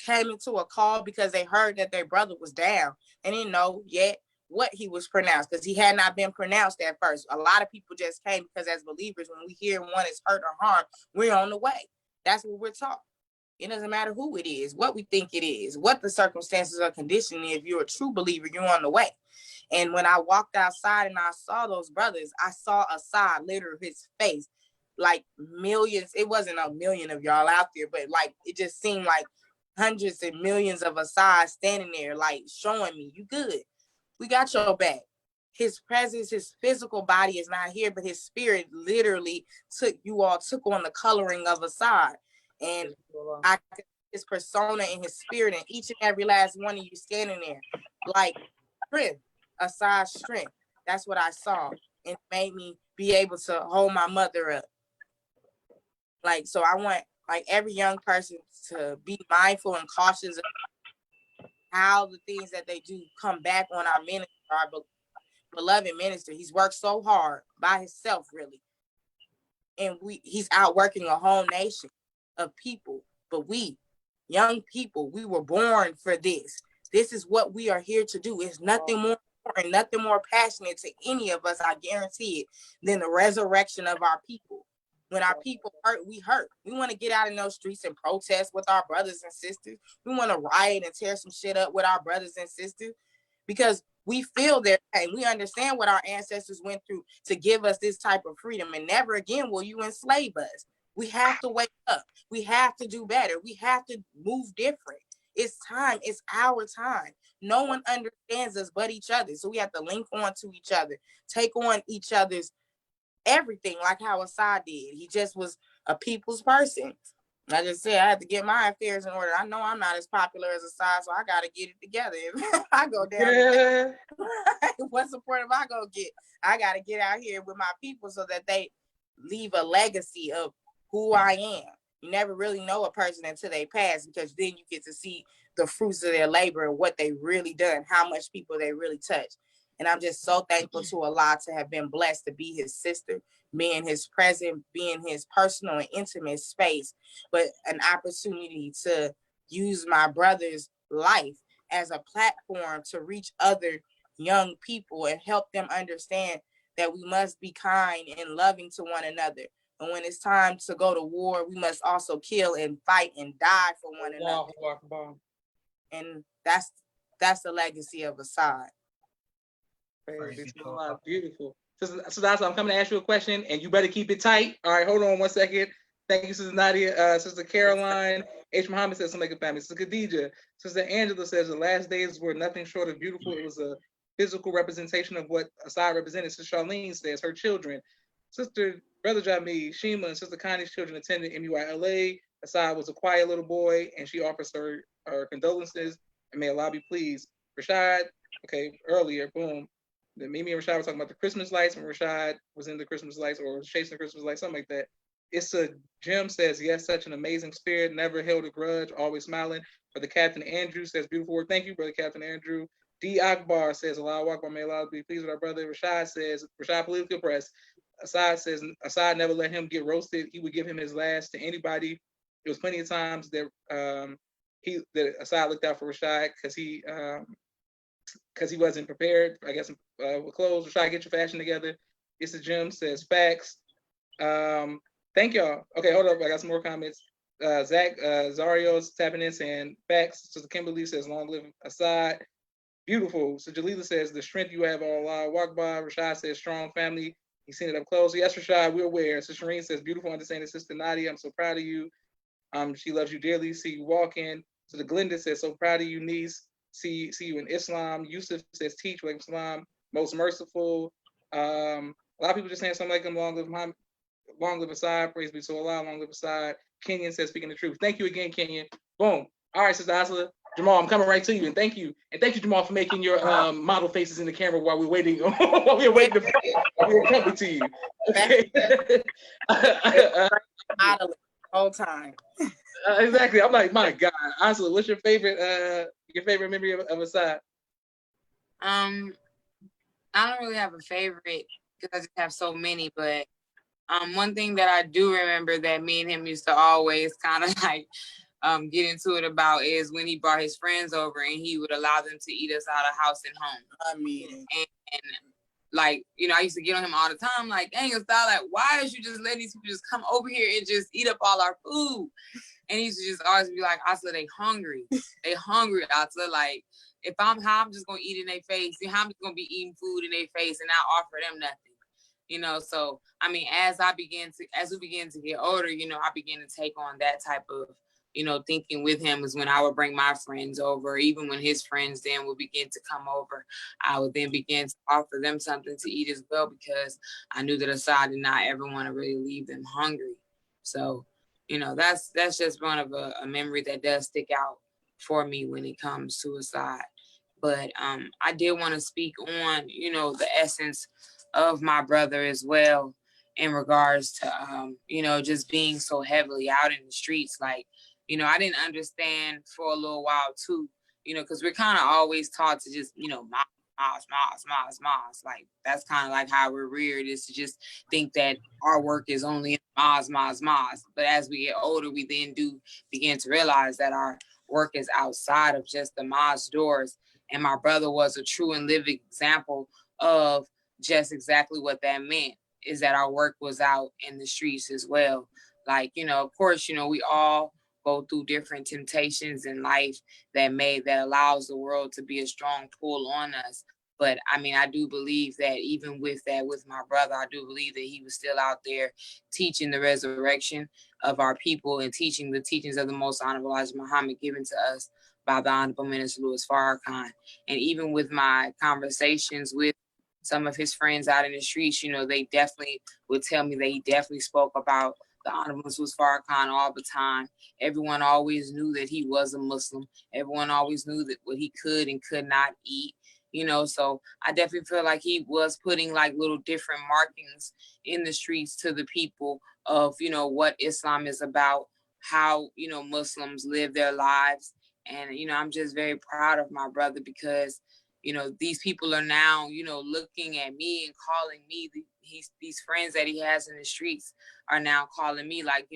S9: came into a call because they heard that their brother was down. They didn't know yet what he was pronounced, because he had not been pronounced at first. A lot of people just came because as believers, when we hear one is hurt or harmed, we're on the way. That's what we're taught. It doesn't matter who it is, what we think it is, what the circumstances or condition. If you're a true believer, you're on the way. And when I walked outside and I saw those brothers, I saw Asaad litter his face, like millions. It wasn't a million of y'all out there, but like it just seemed like hundreds and millions of Asaad standing there, like showing me, you good. We got your back. His presence, his physical body is not here, but his spirit literally took on the coloring of Asaad. And I could see his persona and his spirit in each and every last one of you standing there. Like strength, Asaad's strength. That's what I saw. And it made me be able to hold my mother up. Like, so I want like every young person to be mindful and cautious of how the things that they do come back on our minister, our beloved minister. He's worked so hard by himself, really. And he's outworking a whole nation of people. But we, young people, we were born for this. This is what we are here to do. It's nothing more important, nothing more passionate to any of us, I guarantee it, than the resurrection of our people. When our people hurt, we hurt. We want to get out in those streets and protest with our brothers and sisters. We want to riot and tear some shit up with our brothers and sisters because we feel their pain. We understand what our ancestors went through to give us this type of freedom, and never again will you enslave us. We have to wake up. We have to do better. We have to move different. It's time. It's our time. No one understands us but each other. So we have to link on to each other, take on each other's everything, like how Asaad did. He just was a people's person. I just said I had to get my affairs in order. I know I'm not as popular as Asaad, so I got to get it together. If I go down, what support am I going to get? I got to get out here with my people so that they leave a legacy of who I am. You never really know a person until they pass, because then you get to see the fruits of their labor and what they really done, how much people they really touch. And I'm just so thankful to Allah to have been blessed to be his sister, be in his present, be in his personal and intimate space, but an opportunity to use my brother's life as a platform to reach other young people and help them understand that we must be kind and loving to one another. And when it's time to go to war, we must also kill and fight and die for one another. And that's the legacy of Asaad.
S2: Beautiful. So that's I'm coming to ask you a question, and you better keep it tight. All right, hold on 1 second. Thank you, Sister Nadia. Sister Caroline H. Muhammad says something like a family. Sister Khadija. Sister Angela says the last days were nothing short of beautiful. It was a physical representation of what Asaad represented. Sister Charlene says her children. Sister Brother Jamie, Shima, and Sister Connie's children attended MUILA. Asaad was a quiet little boy, and she offers her condolences, and may Allah be pleased. Rashad, okay, earlier, boom. Then Mimi and Rashad were talking about the Christmas lights when Rashad was in the Christmas lights or was chasing the Christmas lights, something like that. Issa Jim says, yes, such an amazing spirit, never held a grudge, always smiling. Brother Captain Andrew says, beautiful work. Thank you, Brother Captain Andrew. D. Akbar says, Allahu Akbar, may Allah be pleased with our brother. Rashad says, Rashad politically oppressed. Asaad says, Asaad never let him get roasted. He would give him his last to anybody. There was plenty of times that Asaad looked out for Rashad because he wasn't prepared, I guess, with clothes. Rashad, get your fashion together. It's the gym says facts. Thank y'all. Okay, hold up. I got some more comments. Zach Zario's tapping in saying facts. So Kimberly says long live Asaad. Beautiful. So Jalila says the strength you have, Allah Akbar. Rashad says strong family. He's seen it up close. Yes, Rashad, we're aware. So Shireen says beautiful understanding. Sister Nadia, I'm so proud of you. She loves you dearly. See you walking. So the Glinda says so proud of you, niece. See you in Islam. Yusuf says teach like Islam, most merciful. A lot of people just saying something like him, long live Muhammad, long live Asaad, praise be to Allah, long live Asaad. Kenyon says speaking the truth. Thank you again, Kenyon. Boom. All right, Sister Asla. Jamal, I'm coming right to you, and thank you. And thank you, Jamal, for making your model faces in the camera while we're waiting, while we're waiting we're coming to you. Okay.
S9: Modeling whole time.
S2: Exactly. I'm like, my God. Asla, what's your favorite memory of Asaad?
S10: I don't really have a favorite because I just have so many, but one thing that I do remember that me and him used to always kind of like get into it about is when he brought his friends over and he would allow them to eat us out of house and home.
S9: I mean,
S10: and like, you know, I used to get on him all the time, like, dang, Asaad, like, why is you just letting these people just come over here and just eat up all our food? And he used to just always be like, Asla, they hungry. They hungry, Asla. Like, if I'm just gonna eat in their face, how I'm just gonna be eating food in their face and not offer them nothing, you know? So, I mean, as we begin to get older, you know, I began to take on that type of, you know, thinking with him is when I would bring my friends over, even when his friends then would begin to come over, I would then begin to offer them something to eat as well, because I knew that Asaad did not ever want to really leave them hungry. So, you know, that's just one of a memory that does stick out for me when it comes to Asaad. But I did want to speak on, you know, the essence of my brother as well in regards to, you know, just being so heavily out in the streets. Like, you know, I didn't understand for a little while too, you know, because we're kind of always taught to just, you know, mosque. Like, that's kind of like how we're reared, is to just think that our work is only in mosque. But as we get older, we then do begin to realize that our work is outside of just the mosque doors. And my brother was a true and living example of just exactly what that meant, is that our work was out in the streets as well. Like, of course, we all go through different temptations in life that allows the world to be a strong pull on us. But I do believe that even with that, with my brother, I do believe that he was still out there teaching the resurrection of our people and teaching the teachings of the Most Honorable Elijah Muhammad given to us by the Honorable Minister Louis Farrakhan. And even with my conversations with some of his friends out in the streets, they definitely would tell me that he definitely spoke about the Honorable Louis Farrakhan all the time. Everyone always knew that he was a Muslim. Everyone always knew that what he could and could not eat. So I definitely feel like he was putting like little different markings in the streets to the people of, what Islam is about, how, Muslims live their lives. And, I'm just very proud of my brother because, these people are now, looking at me and calling me, these friends that he has in the streets are now calling me like,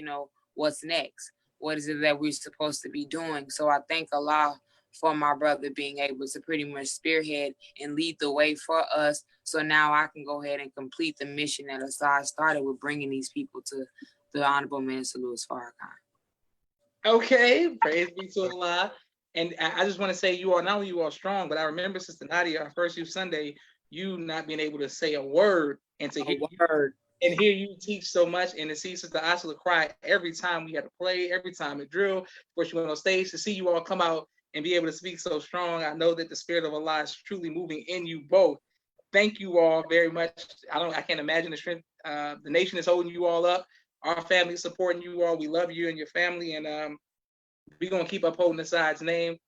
S10: what's next? What is it that we're supposed to be doing? So I thank Allah for my brother being able to pretty much spearhead and lead the way for us. So now I can go ahead and complete the mission that Asaad started with, bringing these people to the Honorable Minister Louis Farrakhan.
S2: Okay, praise be to Allah. And I just want to say you are not only you are strong, but I remember Sister Nadia, our first youth Sunday, you not being able to say a word and to hear you teach so much and to see Sister Asla cry every time we had to play, every time at drill, of course you went on stage, to see you all come out and be able to speak so strong. I know that the spirit of Allah is truly moving in you both. Thank you all very much. I can't imagine the strength. The nation is holding you all up. Our family is supporting you all. We love you and your family, and we're gonna keep upholding Asaad's name.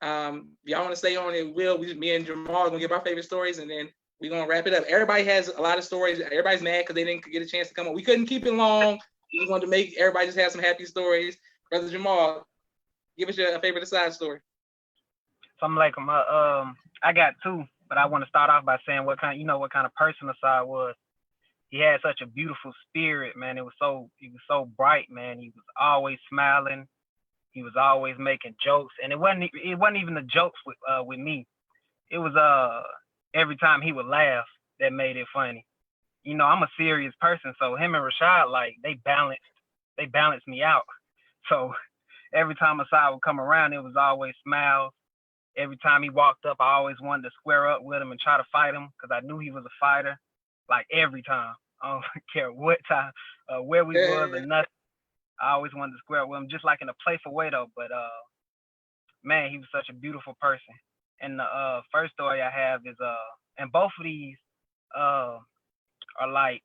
S2: If y'all want to stay on, it will. Me and Jamal are gonna give our favorite stories, and then we're gonna wrap it up. Everybody has a lot of stories. Everybody's mad because they didn't get a chance to come on. We couldn't keep it long. We just wanted to make everybody just have some happy stories. Brother Jamal, give us your favorite Asaad story.
S11: Something like I got two, but I want to start off by saying what kind of person Asaad was. He had such a beautiful spirit, man. He was so bright, man. He was always smiling. He was always making jokes, and it wasn't even the jokes with me. It was every time he would laugh that made it funny. I'm a serious person, so him and Rashad, like, they balanced me out. So every time Asaad would come around, it was always smiles. Every time he walked up, I always wanted to square up with him and try to fight him because I knew he was a fighter. Like, every time, I don't care what time, where we was or nothing. I always wanted to square up with him, just like in a playful way though. But man, he was such a beautiful person. And the first story I have is and both of these are like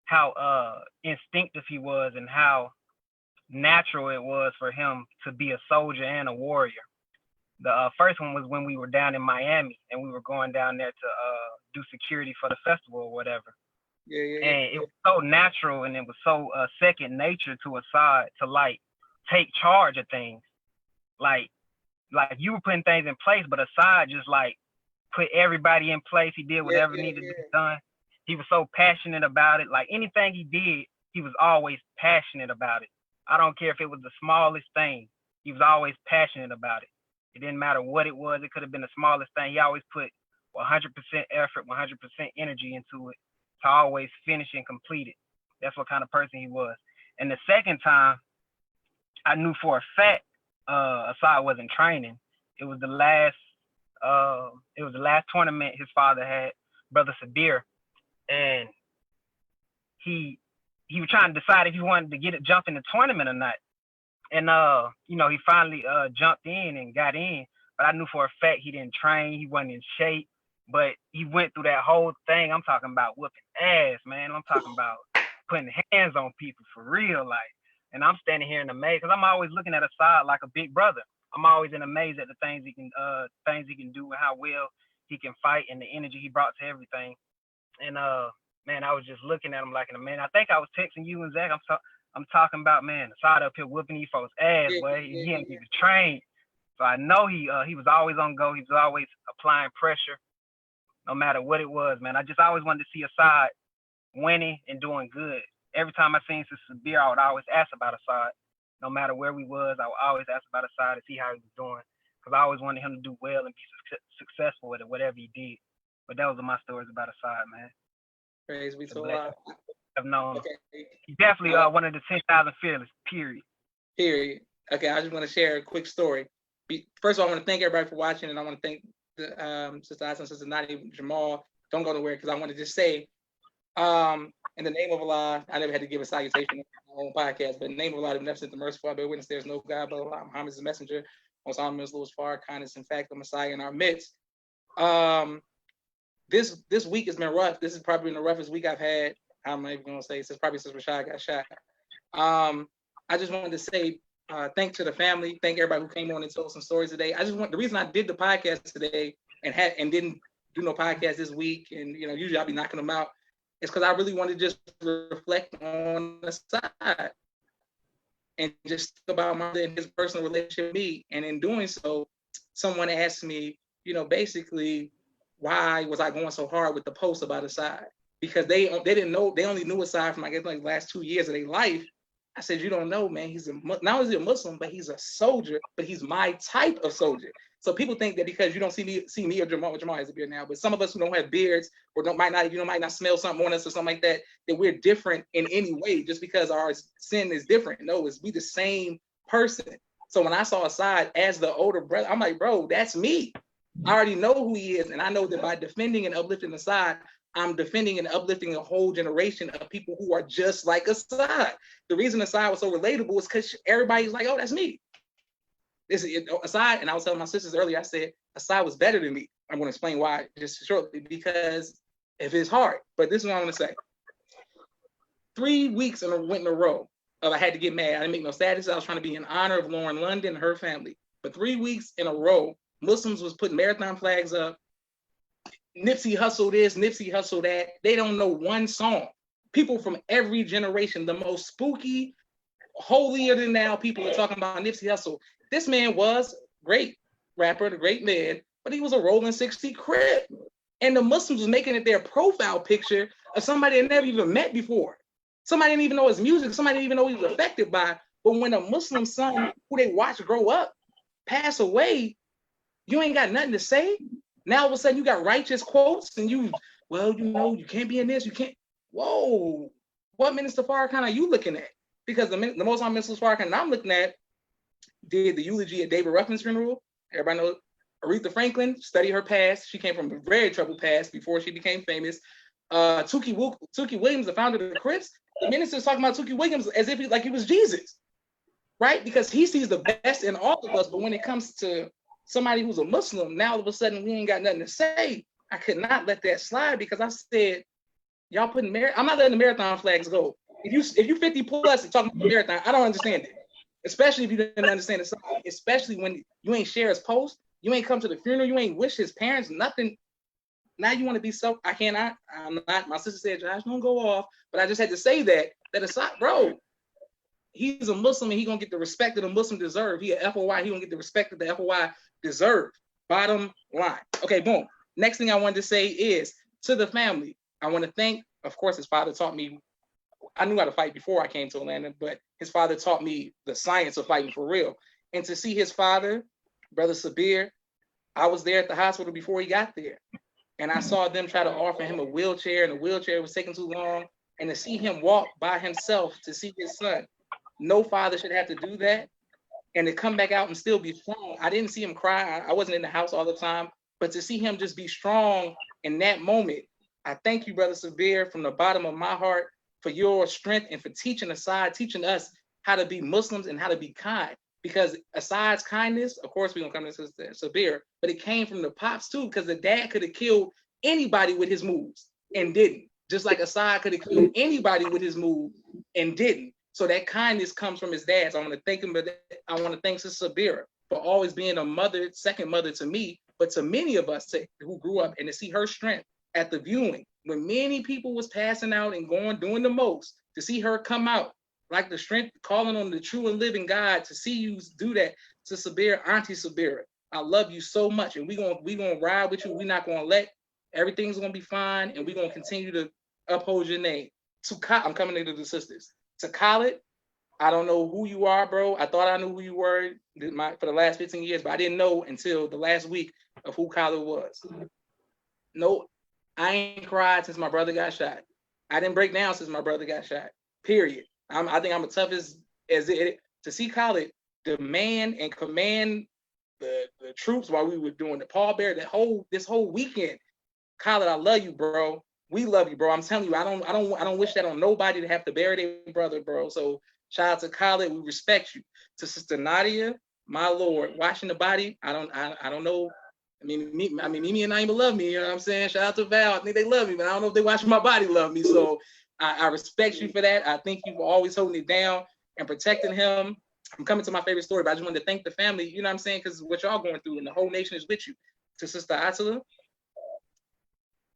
S11: how instinctive he was and how natural it was for him to be a soldier and a warrior. The first one was when we were down in Miami and we were going down there to do security for the festival or whatever. And it was so natural and it was so second nature to Asaad to like take charge of things. Like you were putting things in place, but Asaad just like put everybody in place. He did whatever needed to be done. He was so passionate about it. Like anything he did, he was always passionate about it. I don't care if it was the smallest thing. He was always passionate about it. It didn't matter what it was. It could have been the smallest thing. He always put 100% effort, 100% energy into it to always finish and complete it. That's what kind of person he was. And the second time, I knew for a fact Asaad wasn't training. It was the last tournament his father had, Brother Sabir, and he was trying to decide if he wanted to jump in the tournament or not. And he finally jumped in and got in, but I knew for a fact he didn't train, he wasn't in shape, but he went through that whole thing. I'm talking about whooping ass, man. I'm talking about putting hands on people for real, like. And I'm standing here in amaze because I'm always looking at Asaad like a big brother. I'm always in amaze at the things he can do and how well he can fight and the energy he brought to everything. And man, I was just looking at him like, man, I think I was texting you and Zach. I'm talking about, man, Asaad up here whooping these folks' ass, boy. He ain't even trained. So I know he was always on go. He was always applying pressure, no matter what it was, man. I just always wanted to see Asaad winning and doing good. Every time I seen Sister Sabir, I would always ask about Asaad. No matter where we was, I would always ask about Asaad to see how he was doing. because I always wanted him to do well and be successful with it, whatever he did. But that was my stories about Asaad, man.
S2: Praise be to Allah.
S11: I've known.
S2: Okay.
S11: He's definitely one of the 10,000 fearless. Period.
S2: Okay, I just want to share a quick story. First of all, I want to thank everybody for watching, and I want to thank the Sister Asan, Sister Nadi, Jamal. Don't go nowhere, because I want to just say, in the name of Allah, I never had to give a salutation on my own podcast, but in the name of Allah, the Beneficent, the Merciful, I bear witness there is no God but Allah. Muhammad is the messenger. Most honorable is far kindness, in fact, the Messiah in our midst. This week has been rough. This is probably the roughest week I've had. I'm not even gonna say since Rashad got shot. I just wanted to say thanks to the family. Thank everybody who came on and told some stories today. The reason I did the podcast today and didn't do no podcast this week, and usually I'll be knocking them out, is because I really wanted to just reflect on the side and just think about my and his personal relationship with me. And in doing so, someone asked me, basically, why was I going so hard with the post about Asaad? Because they didn't know, they only knew Asaad from, I guess, like the last 2 years of their life. I said, you don't know, man. Not only is he a Muslim, but he's a soldier, but he's my type of soldier. So people think that because you don't see me or Jamal has a beard now, but some of us who don't have beards or might not smell something on us or something like that, that we're different in any way just because our sin is different. No, it's we the same person. So when I saw Asaad as the older brother, I'm like, bro, that's me. I already know who he is, and I know that by defending and uplifting Asaad, I'm defending and uplifting a whole generation of people who are just like Asaad. The reason Asaad was so relatable is because everybody's like, oh, that's me. Asaad, and I was telling my sisters earlier, I said, Asaad was better than me. I'm going to explain why just shortly, because of his heart. But this is what I'm going to say. 3 weeks went in a row of I had to get mad. I didn't make no status. I was trying to be in honor of Lauren London and her family. But 3 weeks in a row, Muslims was putting marathon flags up. Nipsey Hussle this, Nipsey Hussle that. They don't know one song. People from every generation, the most spooky, holier than thou people are talking about Nipsey Hussle. This man was great rapper, the great man, but he was a rolling 60 crib. And the Muslims was making it their profile picture of somebody they never even met before. Somebody didn't even know his music. Somebody didn't even know he was affected by. But when a Muslim son who they watch grow up, pass away, you ain't got nothing to say. Now all of a sudden you got righteous quotes and you can't be in this, you can't. Whoa, what Minister Farrakhan are you looking at? Because the most Minister Farrakhan I'm looking at did the eulogy at David Ruffin's funeral. Everybody knows Aretha Franklin, study her past. She came from a very troubled past before she became famous. Tookie Williams, the founder of the Crips, the minister's talking about Tookie Williams as if he was Jesus, right? Because he sees the best in all of us, but when it comes to somebody who's a Muslim, now all of a sudden we ain't got nothing to say. I could not let that slide because I said, y'all putting I'm not letting the marathon flags go. If you 50 plus and talking about marathon, I don't understand it. Especially if you didn't understand the song, especially when you ain't share his post, you ain't come to the funeral, you ain't wish his parents nothing. Now you want to be I'm not, my sister said, Josh, don't go off. But I just had to say that Asaad, bro, he's a Muslim and he gonna get the respect that a Muslim deserve. He a FOI, he gonna get the respect that the FOI deserve. Bottom line. Okay, boom. Next thing I wanted to say is to the family, I want to thank, of course, his father taught me, I knew how to fight before I came to Atlanta, but his father taught me the science of fighting for real. And to see his father, Brother Sabir, I was there at the hospital before he got there. And I saw them try to offer him a wheelchair, and the wheelchair was taking too long. And to see him walk by himself to see his son, no father should have to do that. And to come back out and still be strong. I didn't see him cry. I wasn't in the house all the time, but to see him just be strong in that moment, I thank you, Brother Sabir, from the bottom of my heart for your strength and for teaching Asaad, teaching us how to be Muslims and how to be kind. Because Asaad's kindness, of course, we're going to come to Sabir, but it came from the pops too, because the dad could have killed anybody with his moves and didn't. Just like Asaad could have killed anybody with his move and didn't. So that kindness comes from his dad. So I want to thank him, but I want to thank Sister Sabira for always being a mother, second mother to me, but to many of us who grew up, and to see her strength at the viewing when many people was passing out and doing the most, to see her come out like the strength, calling on the true and living God, to see you do that to Sabira, Auntie Sabira. I love you so much, and we gonna ride with you. We're not gonna let, everything's gonna be fine, and we're gonna continue to uphold your name. I'm coming into the sisters. To Khaled, I don't know who you are, bro. I thought I knew who you were for the last 15 years, but I didn't know until the last week of who Khaled was. No, I ain't cried since my brother got shot. I didn't break down since my brother got shot. Period. I think I'm the toughest to see Khaled demand and command the troops while we were doing the pallbearer this whole weekend. Khaled, I love you, bro. We love you, bro. I'm telling you, I don't wish that on nobody to have to bury their brother, bro. So shout out to Khaled. We respect you. To Sister Nadia, my Lord, watching the body. I don't know. Mimi and Naima love me. You know what I'm saying? Shout out to Val. I think they love me, but I don't know if they watching my body love me. So I respect you for that. I think you for always holding it down and protecting him. I'm coming to my favorite story, but I just wanted to thank the family. You know what I'm saying? Because what y'all going through, and the whole nation is with you. To Sister Atala,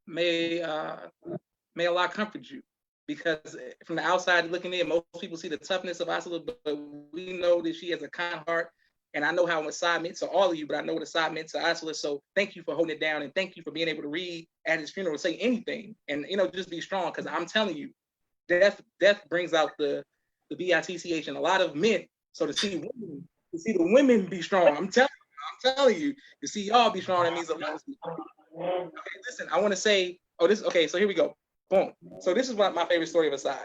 S2: may Allah comfort you, because from the outside looking in, most people see the toughness of Atala, but we know that she has a kind heart, and I know how Asaad meant to all of you, but I know what Asaad meant to Atala. So thank you for holding it down, and thank you for being able to read at his funeral, say anything, and just be strong. Because I'm telling you, death brings out the bitch in a lot of men. So to see the women be strong, I'm telling you, to see y'all be strong, that means a lot. Okay, listen, I want to say, so here we go. Boom. So this is my favorite story of Asaad.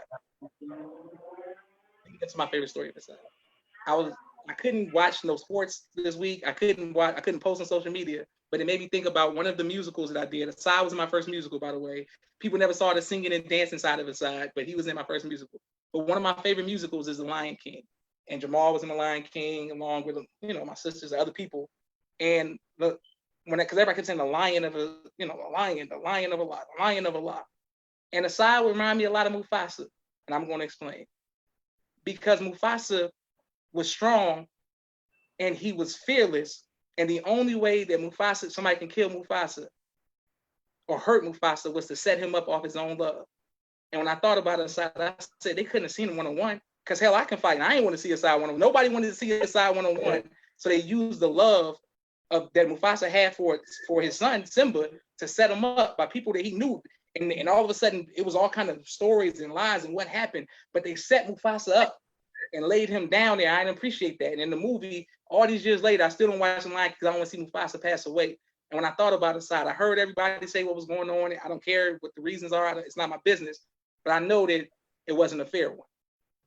S2: That's my favorite story of Asaad. I couldn't watch no sports this week. I couldn't post on social media, but it made me think about one of the musicals that I did. Asaad was in my first musical, by the way. People never saw the singing and dancing side of Asaad, but he was in my first musical. But one of my favorite musicals is The Lion King. And Jamal was in The Lion King along with, my sisters and other people. And because everybody kept saying the lion of a, the lion of a lot, the lion of a lot. And Asaad would remind me a lot of Mufasa. And I'm going to explain. Because Mufasa was strong and he was fearless. And the only way that somebody can kill Mufasa or hurt Mufasa was to set him up off his own love. And when I thought about Asaad, I said they couldn't have seen him one-on-one. Because hell, I can fight. And I ain't want to see Asaad one-on-one. Nobody wanted to see Asaad one-on-one. So they used the love that Mufasa had for his son, Simba, to set him up by people that he knew. And all of a sudden, it was all kind of stories and lies and what happened. But they set Mufasa up and laid him down there. I didn't appreciate that. And in the movie, all these years later, I still don't watch the Lion because I don't want to see Mufasa pass away. And when I thought about Asaad, I heard everybody say what was going on. I don't care what the reasons are. It's not my business. But I know that it wasn't a fair one.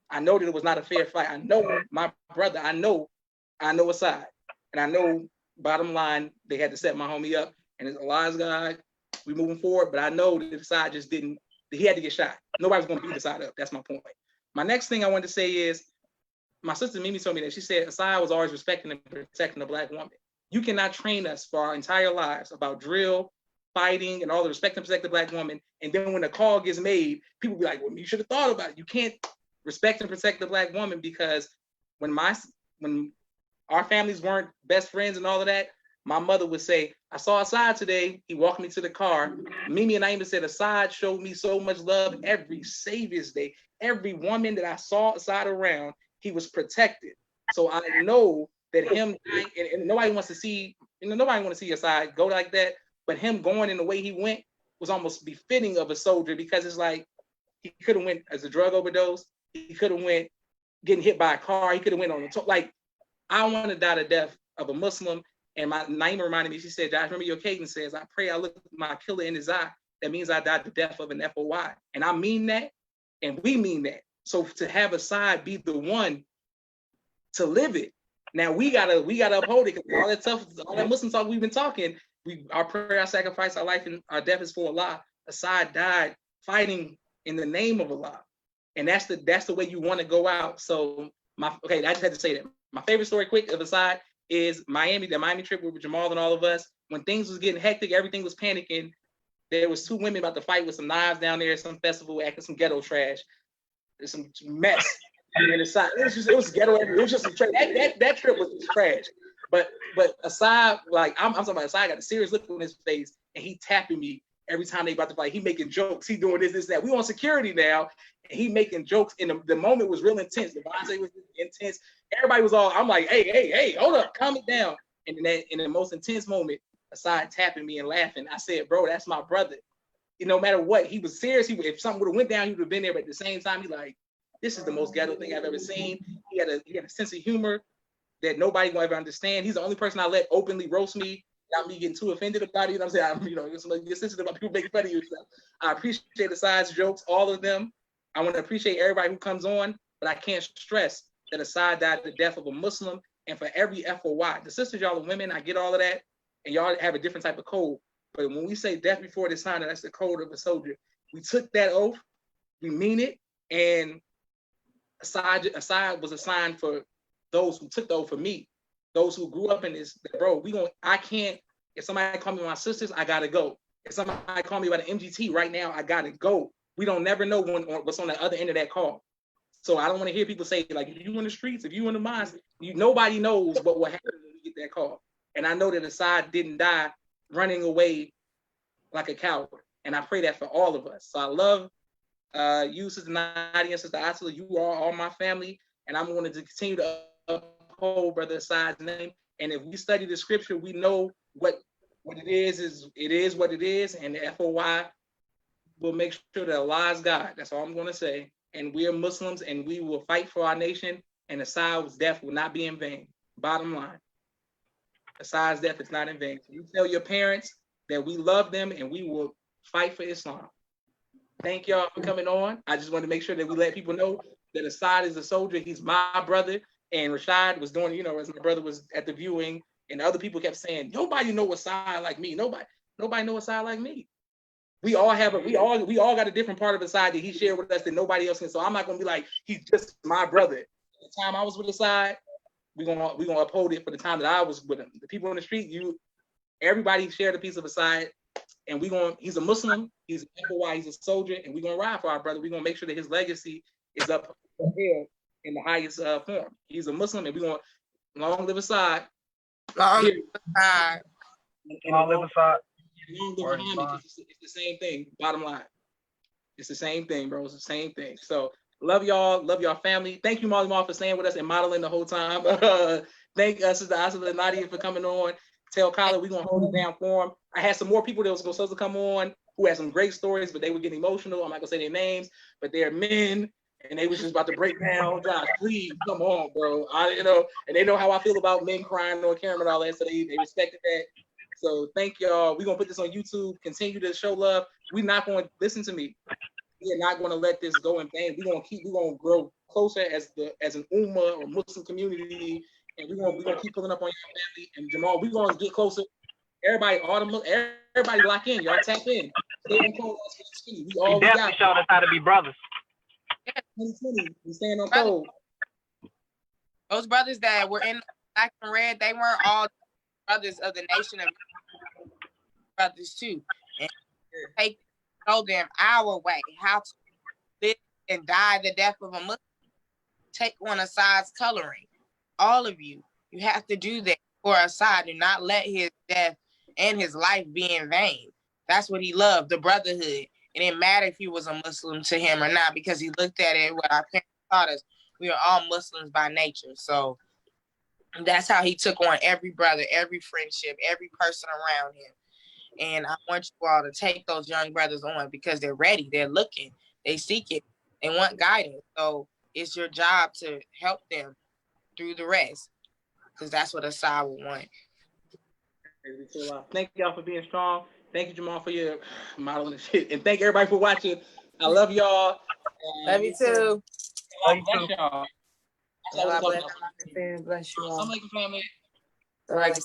S2: I know that it was not a fair fight. I know my brother. I know Asaad. And I know, bottom line, they had to set my homie up. And it's Allah's God. We moving forward. But I know that Asaad just didn't. He had to get shot. Nobody's going to beat Asaad up. That's my point. My next thing I wanted to say is, my sister Mimi told me that she said Asaad was always respecting and protecting the Black woman. You cannot train us for our entire lives about drill, fighting, and all the respect and protect the Black woman. And then when the call gets made, people be like, well, you should have thought about it. You can't respect and protect the Black woman, because when our families weren't best friends and all of that, my mother would say, I saw Asaad today. He walked me to the car. Mimi and Naima said, Asaad showed me so much love every Savior's Day. Every woman that I saw Asaad around, he was protected. So I know that him, and nobody wants to see Asaad go like that, but him going in the way he went was almost befitting of a soldier, because it's like he could have went as a drug overdose. He could have went getting hit by a car. He could have went on the top. Like, I want to die the death of a Muslim. And my Naima reminded me, she said, Josh, remember your cadence says, I pray I look my killer in his eye. That means I died the death of an FOI. And I mean that. And we mean that. So to have Asaad be the one to live it, now we gotta uphold it, because all that Muslim talk we've been talking, our prayer, our sacrifice, our life, and our death is for Allah. Asaad died fighting in the name of Allah, and that's the way you want to go out. So I just had to say that. My favorite story, quick, of Asaad is the Miami trip with Jamal and all of us. When things was getting hectic, everything was panicking. There was two women about to fight with some knives down there at some festival, acting some ghetto trash. There's some mess. And it was ghetto. It was just some trash. That trip was just trash. But Asaad, like I'm talking about, Asaad got a serious look on his face, and he tapping me every time they about to fight. He making jokes. He doing this, that. We on security now, and he making jokes. And the moment was real intense. The bond was intense. Everybody was all. I'm like, hey, hold up, calm it down. And in the most intense moment, Asaad tapping me and laughing. I said, bro, that's my brother. No matter what, he was serious. If something would have went down, he would have been there. But at the same time, he like, this is the most ghetto thing I've ever seen. He had a sense of humor that nobody will ever understand. He's the only person I let openly roast me without me getting too offended about it. You know what I'm saying? You're sensitive about people making fun of you. So I appreciate the sides, jokes, all of them. I want to appreciate everybody who comes on, but I can't stress that Asaad died the death of a Muslim, and for every FOY. The sisters, y'all are women, I get all of that, and y'all have a different type of code. But when we say death before dishonor, that's the code of a soldier. We took that oath, we mean it, and Asaad was assigned for those who took the oath for me, those who grew up in this. Bro, I can't. If somebody call me my sisters, I gotta go. If somebody call me by the MGT right now, I gotta go. We don't never know what's on the other end of that call. So I don't want to hear people say, like, if you in the streets, if you in the mosque, nobody knows what will happen when you get that call. And I know that Asaad didn't die running away like a coward. And I pray that for all of us. So I love you, Sister Nadia and Sister Asla. You are all my family. And I'm going to continue to uphold Brother Asaad's name. And if we study the scripture, we know what it is what it is. And the FOY will make sure that Allah is God. That's all I'm going to say. And we are Muslims, and we will fight for our nation, and Asaad's death will not be in vain. Bottom line, Asaad's death is not in vain. So you tell your parents that we love them, and we will fight for Islam. Thank y'all for coming on. I just want to make sure that we let people know that Asaad is a soldier. He's my brother, and Rashad was doing, as my brother was at the viewing, and other people kept saying, nobody know Asaad like me. Nobody know Asaad like me. We all got a different part of Asaad that he shared with us that nobody else can. So I'm not gonna be like, he's just my brother. The time I was with Asaad, we're gonna uphold it for the time that I was with him. The people in the street, everybody shared a piece of Asaad, and he's a Muslim, he's an FOY, he's a soldier, and we're gonna ride for our brother. We're gonna make sure that his legacy is up here in the highest form. He's a Muslim, and we're gonna long live Asaad.
S9: Long live Asaad.
S11: Long live Asaad.
S2: It's the same thing. Bottom line, it's the same thing, bro. It's the same thing. So love y'all family. Thank you, Molly Mall, for staying with us and modeling the whole time. Thank us, Sister Asla and Nadia, for coming on. Tell Kyla we're gonna hold it down for him. I had some more people that was supposed to come on who had some great stories, but they were getting emotional. I'm not gonna say their names, but they're men, and they was just about to break down. Josh, please come on, bro. And they know how I feel about men crying on camera and all that, so they respected that. So thank y'all. We're gonna put this on YouTube. Continue to show love. We're not going to listen to me. We are not going to let this go in vain. We're gonna grow closer as an Ummah or Muslim community, and we're gonna keep pulling up on your family. And Jamal, we're gonna get closer. Everybody lock in. Y'all tap in. Stay on code.
S11: We definitely showed us how to be brothers.
S2: 2020. We staying on code.
S9: Those brothers that were in black and red, they weren't all brothers of the nation of brothers too, and show them our way how to live and die the death of a Muslim. Take on Asaad's coloring. All of you have to do that for Asaad. Do not let his death and his life be in vain. That's what he loved, the brotherhood. It didn't matter if he was a Muslim to him or not, because he looked at it, what our parents taught us, we are all Muslims by nature. So that's how he took on every brother, every friendship, every person around him. And I want you all to take those young brothers on, because they're ready, they're looking, they seek it, they want guidance. So it's your job to help them through the rest, because that's what Asaad will want.
S2: Thank y'all for being strong. Thank you, Jamal, for your modeling and shit. And thank everybody for watching. I love y'all.
S9: Love you too.
S2: Love bless y'all.
S9: God bless you all.
S2: I'm like family.
S9: Like